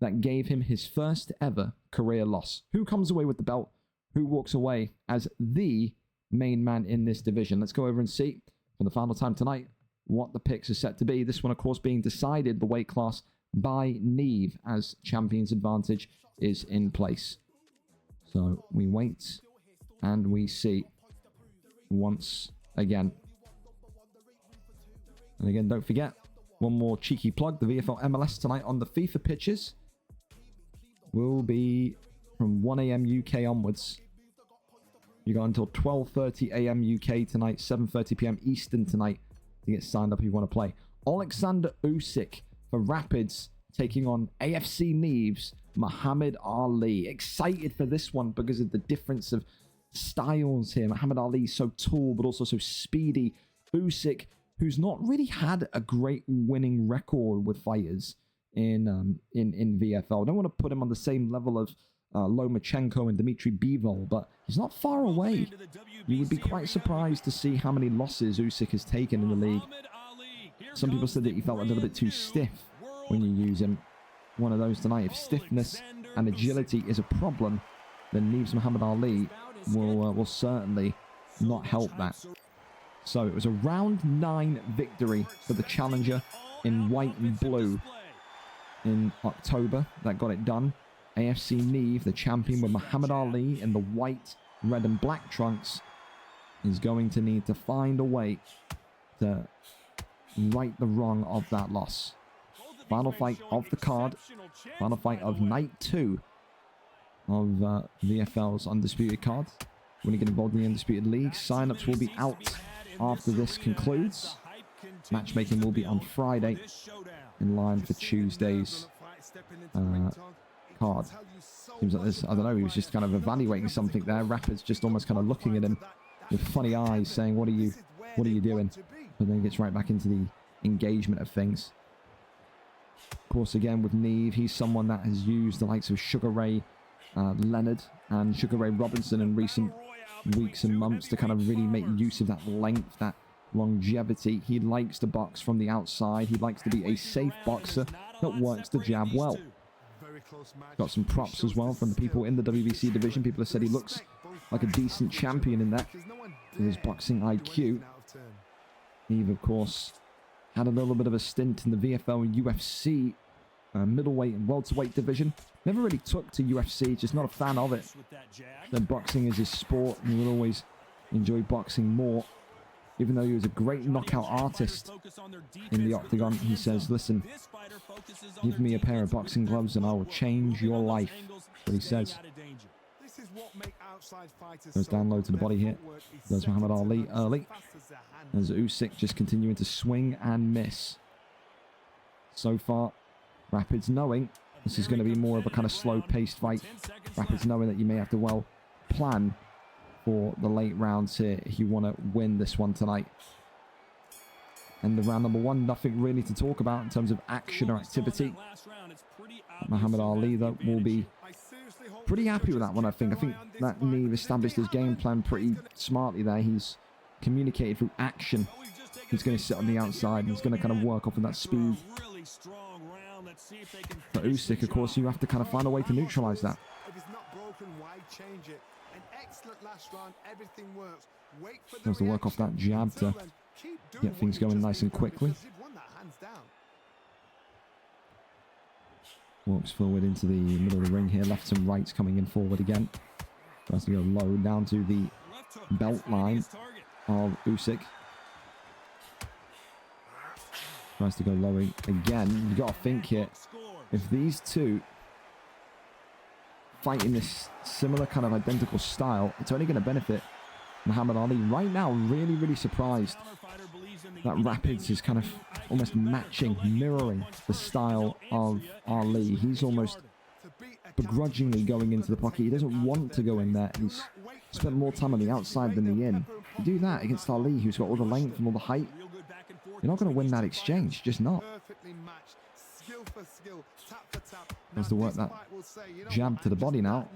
that gave him his first ever career loss. Who comes away with the belt? Who walks away as the main man in this division? Let's go over and see for the final time tonight what the picks are set to be. This one, of course, being decided the weight class by Neave as champion's advantage is in place. So we wait and we see once again. And again, don't forget, one more cheeky plug, the VFL MLS tonight on the FIFA pitches will be from 1 a.m. UK onwards. You got until 12:30 a.m. UK tonight, 7:30 p.m. Eastern tonight to get signed up if you want to play. Alexander Usyk for Rapids taking on AFC Neave's Muhammad Ali. Excited for this one because of the difference of styles here. Muhammad Ali so tall but also so speedy. Usyk, who's not really had a great winning record with fighters in VFL. I don't want to put him on the same level of Lomachenko and Dmitry Bivol, but he's not far away. You would be quite surprised to see how many losses Usyk has taken in the league. Some people said that he felt a little bit too stiff when you use him. One of those tonight. If stiffness and agility is a problem, then Neave's Muhammad Ali will certainly not help that. So it was a round 9 victory for the challenger in white and blue in October. That got it done. AFC Neave, the champion with Muhammad Ali in the white, red and black trunks, is going to need to find a way to right the wrong of that loss. Final fight of the card. Final fight of night 2 of VFL's Undisputed card. When you get involved in the Undisputed League, sign-ups will be out after this concludes. Matchmaking will be on Friday, in line for Tuesday's card. Seems like this, I don't know, he was just kind of evaluating something there. Rapper's just almost kind of looking at him with funny eyes, saying, what are you doing? But then he gets right back into the engagement of things. Of course, again, with Neave, he's someone that has used the likes of Sugar Ray Leonard and Sugar Ray Robinson in recent weeks and months to kind of really make use of that length, that longevity. He likes to box from the outside. He likes to be a safe boxer that works the jab well. Got some props as well from the people in the WBC division. People have said he looks like a decent champion in that, with his boxing IQ. Neave, of course, had a little bit of a stint in the VFL and UFC middleweight and welterweight division. Never really took to UFC, just not a fan of it. Then boxing is his sport, and he will always enjoy boxing more. Even though he was a great knockout artist in the octagon, he says, listen, give me a pair of boxing gloves and I will change your life. That's what he says. Goes down low to the body here. Does Muhammad Ali early. As Usyk just continuing to swing and miss. So far, Rapids knowing this is going to be more of a kind of slow-paced fight. Rapids knowing that you may have to, well, plan for the late rounds here if you want to win this one tonight. And the round number 1, nothing really to talk about in terms of action or activity. Muhammad Ali, though, will be pretty happy with that one, I think. I think that Neave established his game plan pretty smartly there. He's communicated through action. He's going to sit on the outside and he's going to kind of work off of that speed. For Usyk, of course, you have to kind of find a way to neutralize that. He has to work off that jab to get things going nice and quickly. Walks forward into the middle of the ring here. Lefts and rights coming in forward again. Tries to go low down to the belt line of Usyk. Tries to go low again. You got to think here, if these two fight in this similar kind of identical style, it's only going to benefit Muhammad Ali. Right now, really, really surprised that Rapids is kind of almost matching, mirroring the style of Ali. He's almost begrudgingly going into the pocket. He doesn't want to go in there. He's spent more time on the outside than the in. You do that against Ali, who's got all the length and all the height, you're not going to win that exchange. Just not. Has to work that jab to the body now.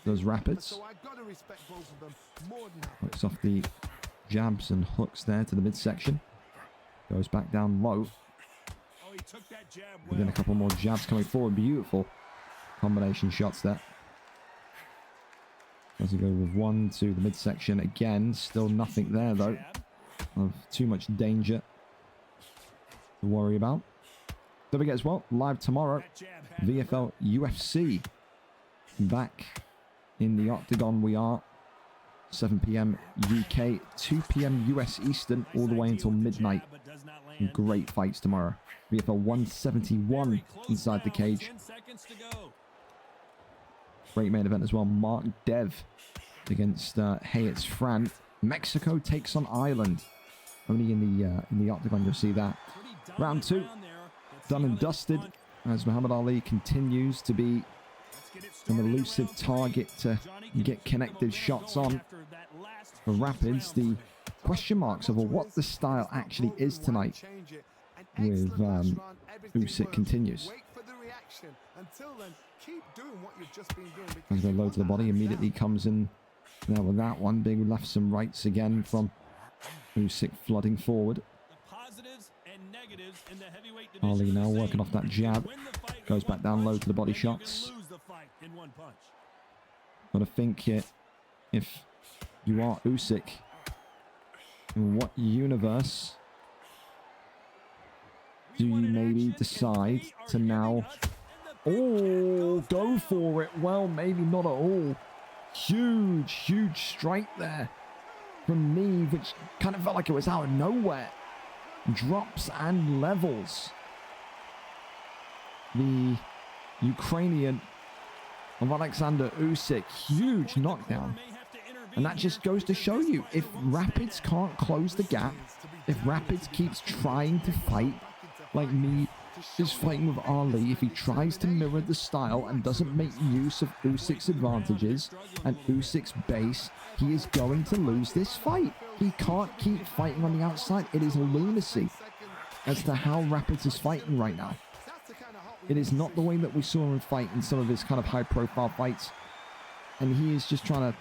Those Rapids. Works off the jabs and hooks there to the midsection. Goes back down low. Again, a couple more jabs coming forward. Beautiful combination shots there. As we go with one to the midsection again. Still nothing there though. Of too much danger to worry about. Don't forget as well, live tomorrow, VFL UFC. Back in the octagon we are. 7 p.m. UK, 2 p.m. US Eastern, all the way until midnight. Great fights tomorrow. VFL 171 inside the cage. Great main event as well. Mark Dev against Hayes Fran. Mexico takes on Ireland. Only in the octagon you'll see that. Round 2, done and dusted as Muhammad Ali continues to be an elusive target to get connected shots on. For Rapids, the question marks over what the style actually is tonight with Usyk continues. As they load to the body, immediately comes in there with that one. Big lefts and rights again from Usyk flooding forward. Ali now working off that jab. Goes back down low to the body shots. Got to think here, if you are Usyk, In what universe do you maybe decide to now... Oh, go for it. Well, maybe not at all. Huge, huge strike there from Neave, which kind of felt like it was out of nowhere. Drops and levels the Ukrainian of Alexander Usyk. Huge knockdown. And that just goes to show you, if Rapids can't close the gap, if Rapids keeps trying to fight like Neave is fighting with Ali, if he tries to mirror the style and doesn't make use of Usyk's advantages and Usyk's base, he is going to lose this fight. He can't keep fighting on the outside. It is lunacy as to how Rapids is fighting right now. It is not the way that we saw him fight in some of his kind of high-profile fights. And he is just trying to,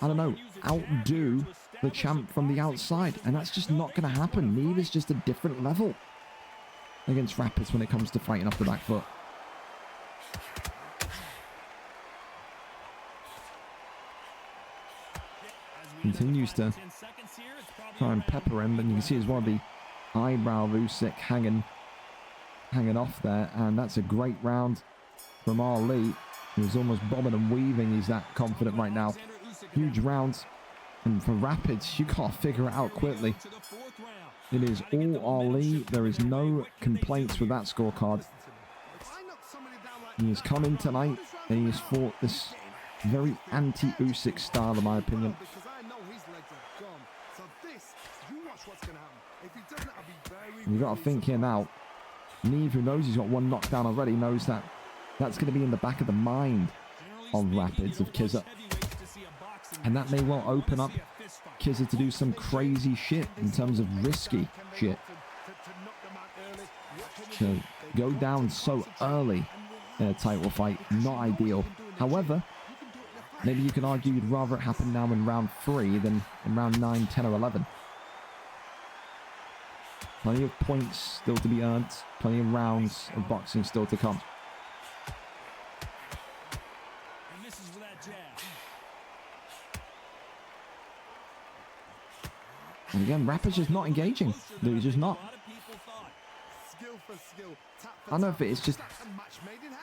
I don't know, outdo the champ from the outside. And that's just not going to happen. Neave is just a different level against Rapids when it comes to fighting off the back foot. Continues to try and pepper him, and you can see as well the eyebrow of Usyk hanging off there, and that's a great round from Ali. He's almost bobbing and weaving. He's that confident right now. Huge rounds, and for Rapids, you can't figure it out quickly. It is all Ali. There is no complaints with that scorecard. He has come in tonight and he has fought this very anti-Usyk style, in my opinion. You've got to think here now. Neave, who knows he's got one knockdown already, knows that that's going to be in the back of the mind of Rapids, of Kizza. And that may well open up Kizza to do some crazy shit in terms of risky shit. To go down so early in a title fight, not ideal. However, maybe you can argue you'd rather it happen now in round 3 than in round 9, 10 or 11. Plenty of points still to be earned. Plenty of rounds of boxing still to come. And again, Rapids just not engaging. He's just not. I don't know if it's just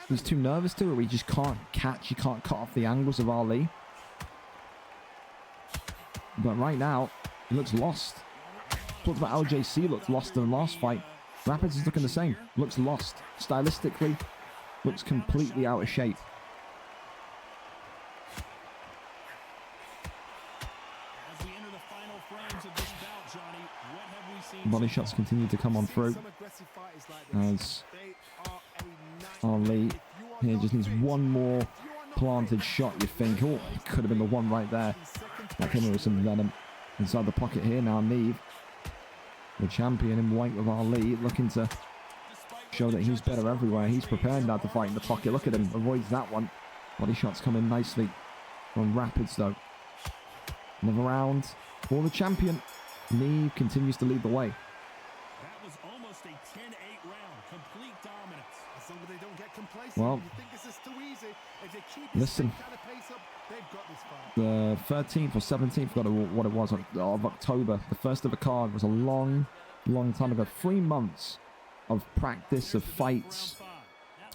he's too nervous to it, or he just can't catch, he can't cut off the angles of Ali. But right now, he looks lost. Talked about LJC looked lost in the last fight. Rapids is looking the same. Looks lost. Stylistically, looks completely out of shape. Body shots continue to come on through as Ali here just needs one more planted shot, you think. Oh, could have been the one right there. That came in with some venom inside the pocket here. Now Neave, the champion in white with Ali, looking to show that he's better everywhere. He's prepared now to fight in the pocket. Look at him, avoids that one. Body shots come in nicely from Rapids though. Another round for the champion. Neave continues to lead the way. That was almost a 10-8 round. Complete dominance. As long as they don't get complacent, Well, you think this is too easy. If they keep listen, kind of pace up, they've got this far. the 13th or 17th, forgot what it was, of October. The first of a card was a long time ago. 3 months of practice, of fights,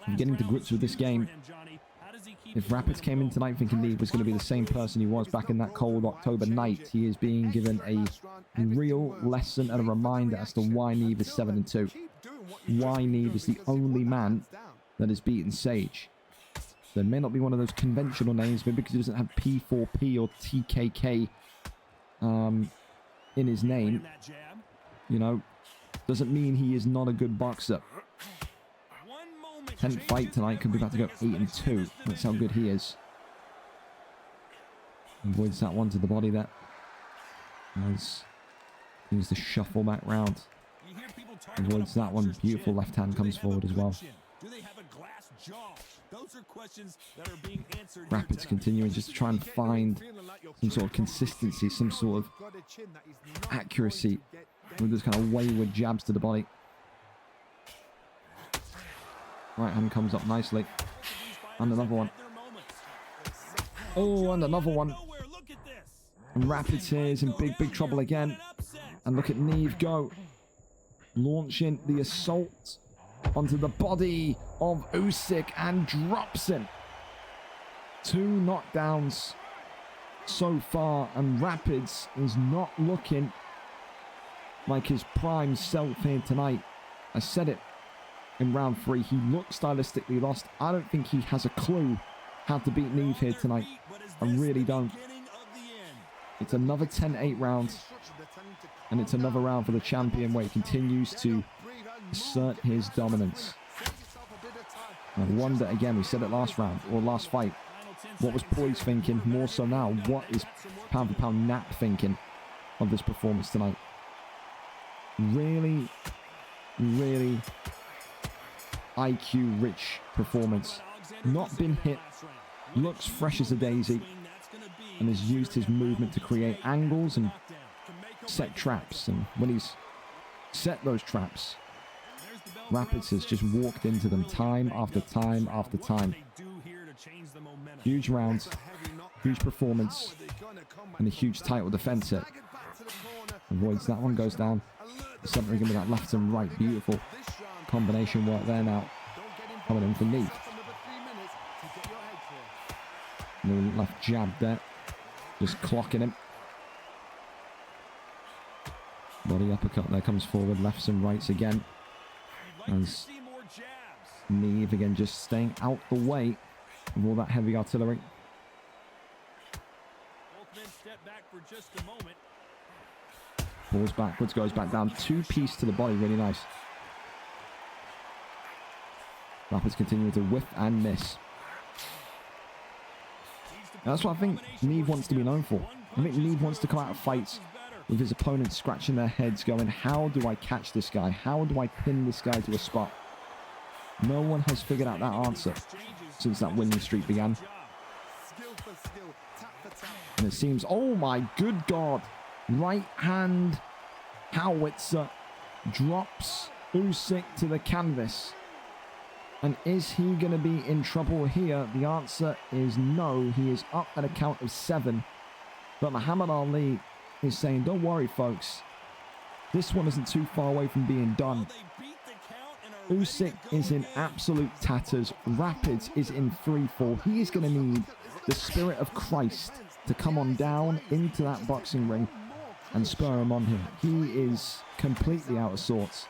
of getting to grips with this game. If Rapids came in tonight thinking Neave was going to be the same person he was back in that cold October night, he is being given a real lesson and a reminder as to why Neave is 7-2. Why Neave is the only man that has beaten Sage. There may not be one of those conventional names, but because he doesn't have P4P or TKK in his name, you know, doesn't mean he is not a good boxer. 10th fight tonight, could be about to go 8-2. That's how good he is. Avoids that one to the body there. As he needs to shuffle back round. Avoids that one. Beautiful left hand comes forward as well. Rapids continuing just to try and find some sort of consistency, some sort of accuracy with those kind of wayward jabs to the body. Right hand comes up nicely. And another one. Oh, and another one. And Rapids here is in big trouble again. And look at Neave go. Launching the assault onto the body of Usyk and drops him. 2 knockdowns so far, and Rapids is not looking like his prime self here tonight. I said it in round 3. He looked stylistically lost. I don't think he has a clue how to beat Neave here tonight. I really don't. It's another 10-8 round, and it's another round for the champion where he continues to assert his dominance. I wonder, again, we said it last round, or last fight, what was Poise thinking? More so now, what is pound for pound Nap thinking of this performance tonight? Really, really IQ-rich performance. Not been hit, looks fresh as a daisy, and has used his movement to create angles and set traps. And when he's set those traps, Rapids has just walked into them time after time after time. Huge rounds, huge performance, and a huge title defense hit. Avoids that one, goes down. Something with that left and right. Beautiful combination work there now. Coming in for Neave. No left jab there. Just clocking him. Body uppercut there, comes forward. Lefts and rights again. As Neave again just staying out the way of all that heavy artillery. Falls backwards, goes back down. 2-piece to the body, really nice. Rapids continuing to whiff and miss. That's what I think Neave wants to be known for. I think Neave wants to come out of fights with his opponents scratching their heads going, how do I catch this guy? How do I pin this guy to a spot? No one has figured out that answer since that winning streak began. And it seems, oh my good God, right hand howitzer drops Usyk to the canvas. And is he going to be in trouble here? The answer is no. He is up at a count of 7. But Muhammad Ali is saying, don't worry, folks. This one isn't too far away from being done. Usyk is in absolute tatters. Rapids is in free fall. He is going to need the Spirit of Christ to come on down into that boxing ring and spur him on him. He is completely out of sorts.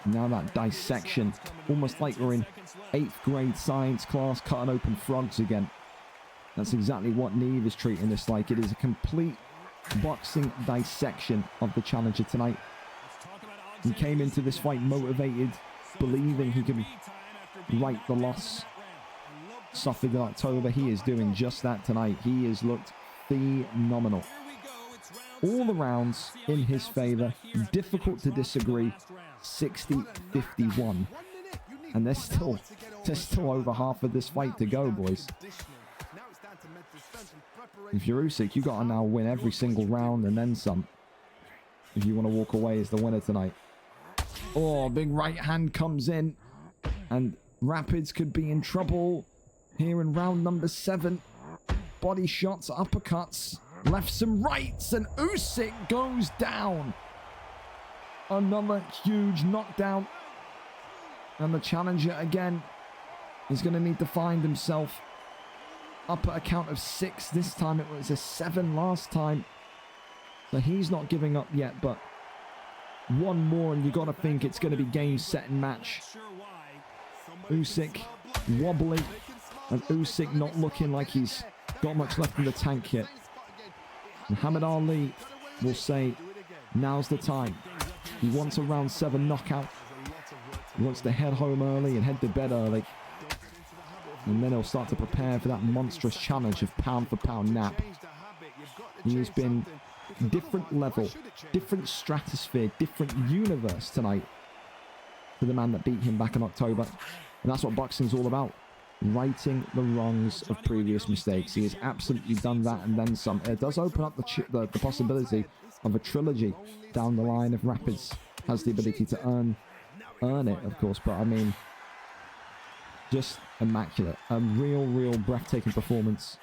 Now that dissection, almost like we're in 8th grade science class cutting open frogs again. That's exactly what Neave is treating this like. It is a complete boxing dissection of the challenger tonight. He came into this fight motivated, believing he could right the loss suffered in October. He is doing just that tonight. He has looked phenomenal. All the rounds in his favor. Difficult to disagree. 60-51. And there's still over half of this fight to go, boys. If you're Usyk, you got to now win every single round and then some, if you want to walk away as the winner tonight. Oh, big right hand comes in, and Rapids could be in trouble here in round number 7. Body shots, uppercuts, lefts and rights, and Usyk goes down. Another huge knockdown. And the challenger again is going to need to find himself up at a count of 6. This time it was a 7 last time. So he's not giving up yet, but one more and you got to think it's going to be game, set and match. Usyk wobbly, and Usyk not looking like he's got much left in the tank yet. Muhammad Ali will say, now's the time. He wants a round 7 knockout. He wants to head home early and head to bed early. And then he'll start to prepare for that monstrous challenge of pound for pound Nap. He has been different level, different stratosphere, different universe tonight to the man that beat him back in October. And that's what boxing's all about. Righting the wrongs of previous mistakes. He has absolutely done that and then some. It does open up the possibility of a trilogy down the line if Rapids has the ability to earn it, of course. But I mean, just immaculate. A real breathtaking performance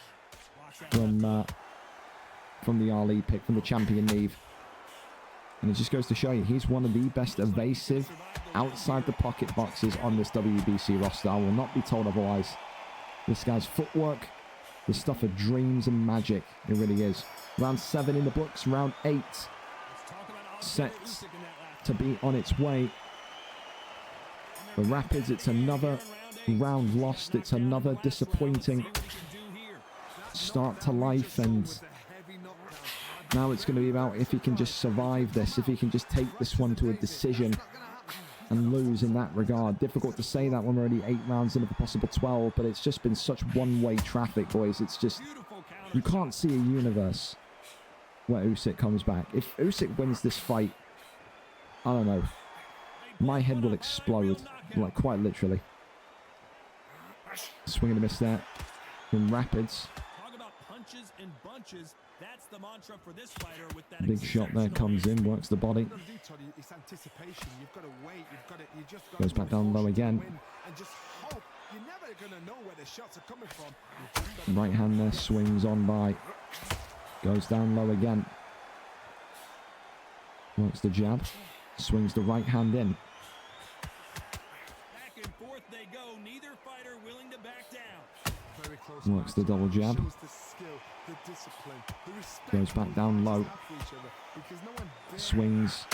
from the Ali pick, from the champion Neave. And it just goes to show you, he's one of the best evasive outside the pocket boxers on this WBC roster. I will not be told otherwise. This guy's footwork, the stuff of dreams and magic. It really is. Round 7 in the books, round 8 set to be on its way. The Rapids, it's another round lost. It's another disappointing start to life, and now it's going to be about if he can just survive this, if he can just take this one to a decision and lose in that regard. Difficult to say that when we're only 8 rounds into the possible 12, but it's just been such one-way traffic, boys. It's just, you can't see a universe where Usyk comes back. If Usyk wins this fight, I don't know, my head will explode, like quite literally. Swing and a miss there from Rapids. Big shot there, comes in, works the body. Goes back down low again. Right hand there, swings on by. Goes down low again. Works the jab. Swings the right hand in. Back and forth they go. Neither fighter willing to back down. Works the double jab. Goes back down low. Swings.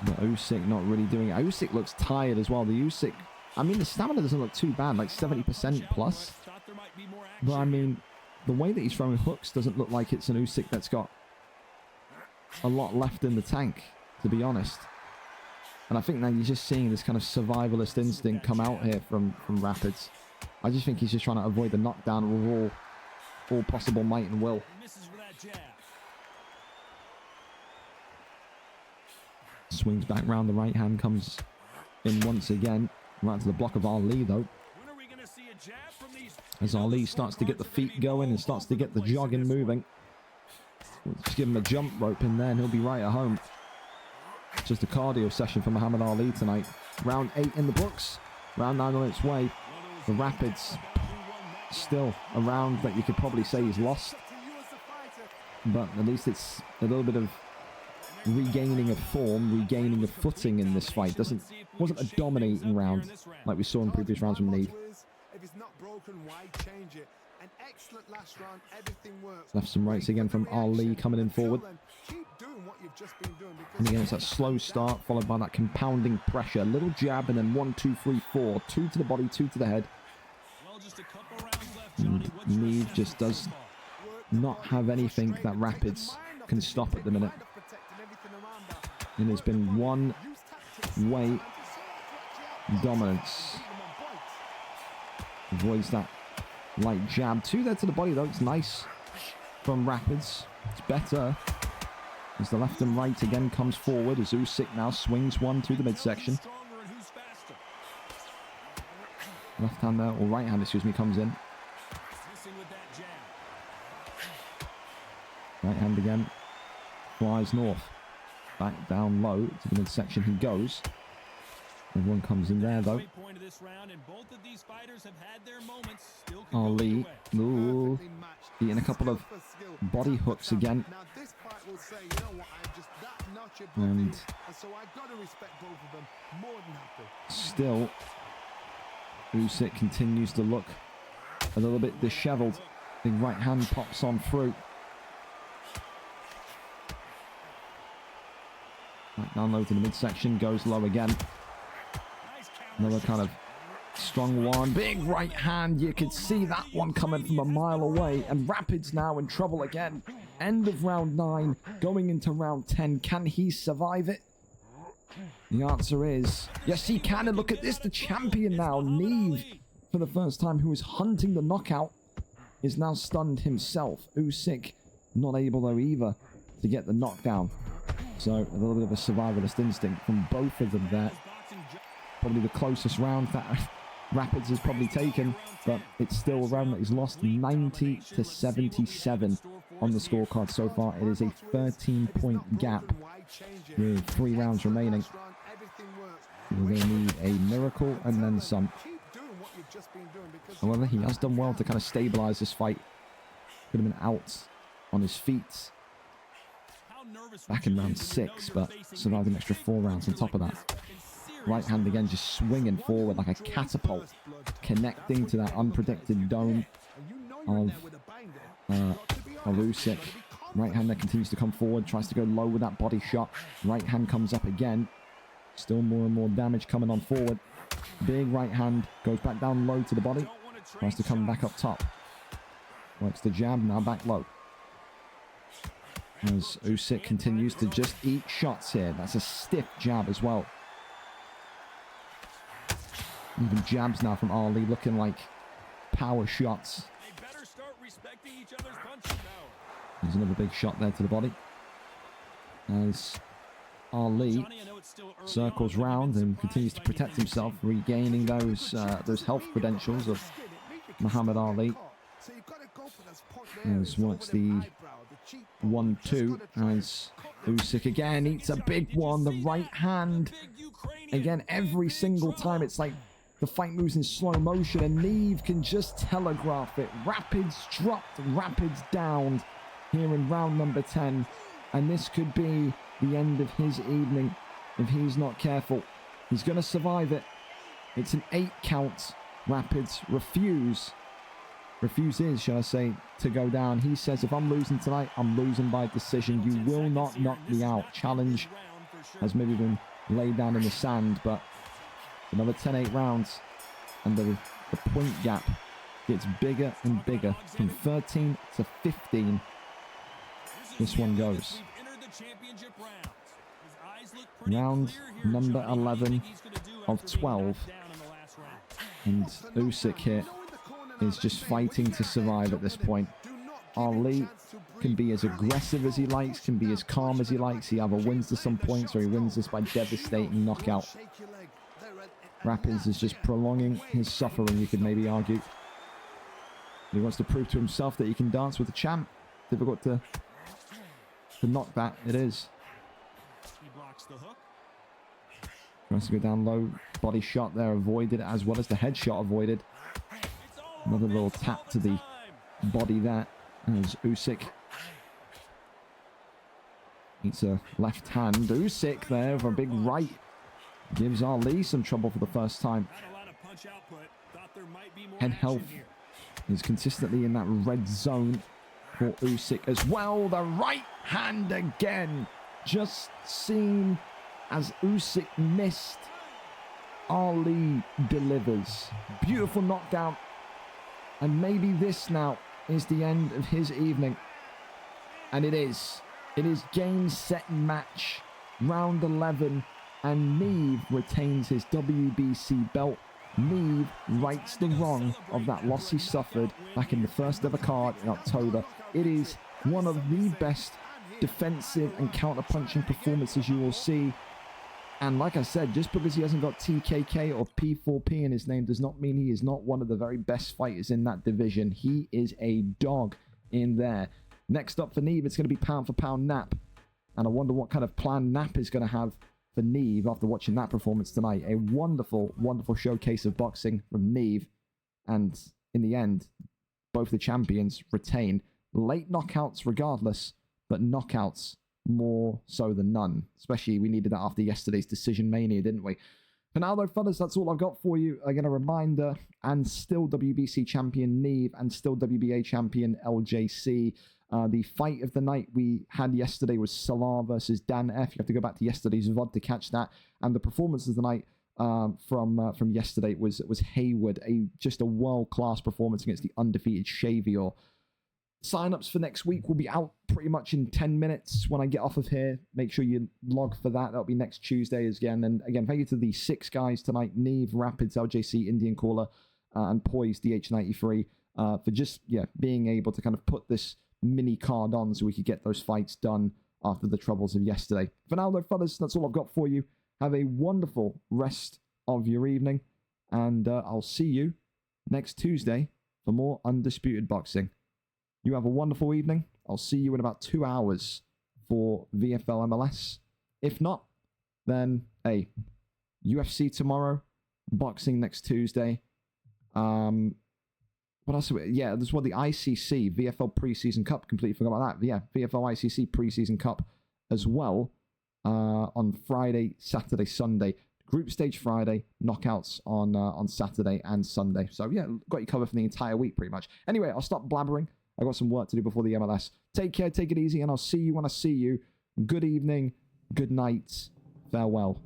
But Usyk not really doing it. Usyk looks tired as well. The Usyk, I mean, the stamina doesn't look too bad, like 70% plus. But I mean, the way that he's throwing hooks doesn't look like it's an Usyk that's got a lot left in the tank, to be honest. And I think that you're just seeing this kind of survivalist instinct come out here from Rapids. I just think he's just trying to avoid the knockdown with all possible might and will. Swings back round, the right hand comes in once again. Right to the block of Ali though. As Ali starts to get the feet going and starts to get the jogging moving. Just give him a jump rope in there and he'll be right at home. Just a cardio session for Muhammad Ali tonight. Round 8 in the books. Round 9 on its way. The Rapids still a round that you could probably say he's lost. But at least it's a little bit of regaining of form, regaining of footing in this fight. Wasn't a dominating round like we saw in previous rounds from Neave. Lefts and rights again from Ali coming in forward. And again, it's that slow start followed by that compounding pressure. Little jab and then 1, 2, 3, 4. 2 to the body, 2 to the head. And Neave just does not have anything that Rapids can stop at the minute. And it's been one-way dominance. Avoids that light jab. 2 there to the body though. It's nice from Rapids. It's better as the left and right again comes forward as Usyk now swings one to the midsection. Left hand there, or right hand, excuse me, comes in. Right hand again. Flies north. Back down low to the midsection he goes. Everyone comes in there though. Ali, ooh, eating a couple of body hooks again. And still, Usyk continues to look a little bit disheveled. The right hand pops on through. Back down low to the midsection, goes low again. Another kind of strong one. Big right hand. You could see that one coming from a mile away. And Rapids now in trouble again. End of round 9. Going into round 10. Can he survive it? The answer is yes, he can. And look at this. The champion now, Neave, for the first time, who is hunting the knockout, is now stunned himself. Usyk not able, though, either to get the knockdown. So a little bit of a survivalist instinct from both of them there. Probably the closest round that Rapids has probably taken, but it's still a round that he's lost 90 to 77 on the scorecard so far. It is a 13-point gap with 3 rounds remaining. We're going to need a miracle and then some. However, he has done well to kind of stabilize this fight Could have been out on his feet back in round 6, but survived an extra 4 rounds on top of that. Right hand again, just swinging forward like a catapult, connecting to that unpredicted dome of Usyk. Right hand that continues to come forward, tries to go low with that body shot. Right hand comes up again. Still more and more damage coming on forward. Big right hand, goes back down low to the body. Tries to come back up top. Works the jab, now back low. As Usyk continues to just eat shots here. That's a stiff jab as well. Even jabs now from Ali looking like power shots. There's another big shot there to the body. As Ali circles round and continues to protect himself, regaining those health credentials of Muhammad Ali. As works the 1-2 as Usyk again eats a big one. The right hand again, every single time it's like the fight moves in slow motion and Neave can just telegraph it. Rapids dropped, rapids downed here in round number 10, and this could be the end of his evening if he's not careful. He's going to survive it. It's an 8 count. Rapids refuses, shall I say, to go down. He says, if I'm losing tonight, I'm losing by decision. You will not knock me out. Challenge has maybe been laid down in the sand, but another 10-8 rounds, and the point gap gets bigger and bigger. From 13 to 15, this one goes. Round number 11 of 12, and Usyk here is just fighting to survive at this point. Ali can be as aggressive as he likes, can be as calm as he likes. He either wins to some points or he wins this by devastating knockout. Rapids is just prolonging his suffering, you could maybe argue. He wants to prove to himself that he can dance with the champ. Difficult to knock that, it is. Tries to go down low, body shot there avoided, as well as the headshot avoided. Another little tap to the body there as Usyk eats a left hand. Usyk there with a big right gives Ali some trouble for the first time. Head health is consistently in that red zone for Usyk as well. The right hand again, just seen as Usyk missed. Ali delivers. Beautiful knockdown. And maybe this now is the end of his evening. And it is. It is game, set, match. Round 11. And Neave retains his WBC belt. Neave rights the wrong of that loss he suffered back in the first ever card in October. It is one of the best defensive and counter-punching performances you will see. And like I said, just because he hasn't got TKK or P4P in his name does not mean he is not one of the very best fighters in that division. He is a dog in there. Next up for Neave, it's going to be pound for pound Nap. And I wonder what kind of plan Nap is going to have for Neave after watching that performance tonight. A wonderful, wonderful showcase of boxing from Neave. And in the end, both the champions retain. Late knockouts regardless, but knockouts more so than none. Especially we needed that after yesterday's DecsionMania, didn't we? For now though, fellas, that's all I've got for you. Again, a reminder, and still WBC champion Neave and still WBA champion LJC. The fight of the night we had yesterday was Salah versus Dan F. You have to go back to yesterday's VOD to catch that. And the performance of the night from yesterday was Hayward. Just a world-class performance against the undefeated Xavier. Sign-ups for next week will be out pretty much in 10 minutes when I get off of here. Make sure you log for that. That'll be next Tuesday again. And again, thank you to the 6 guys tonight. Neave, Rapids, LJC, Indian Caller, and Poise, DH93, for just, being able to kind of put this mini card on so we could get those fights done after the troubles of yesterday. For now though, fellas, that's all I've got for you. Have a wonderful rest of your evening. And I'll see you next Tuesday for more Undisputed Boxing. You have a wonderful evening. I'll see you in about 2 hours for VFL MLS. If not, then, hey, UFC tomorrow, boxing next Tuesday. what else? Yeah, there's what the ICC VFL Preseason Cup. Completely forgot about that. Yeah, VFL ICC Preseason Cup as well on Friday, Saturday, Sunday. Group stage Friday, knockouts on Saturday and Sunday. So yeah, got you covered for the entire week pretty much. Anyway, I'll stop blabbering. I got some work to do before the MLS. Take care, take it easy, and I'll see you when I see you. Good evening, good night, farewell.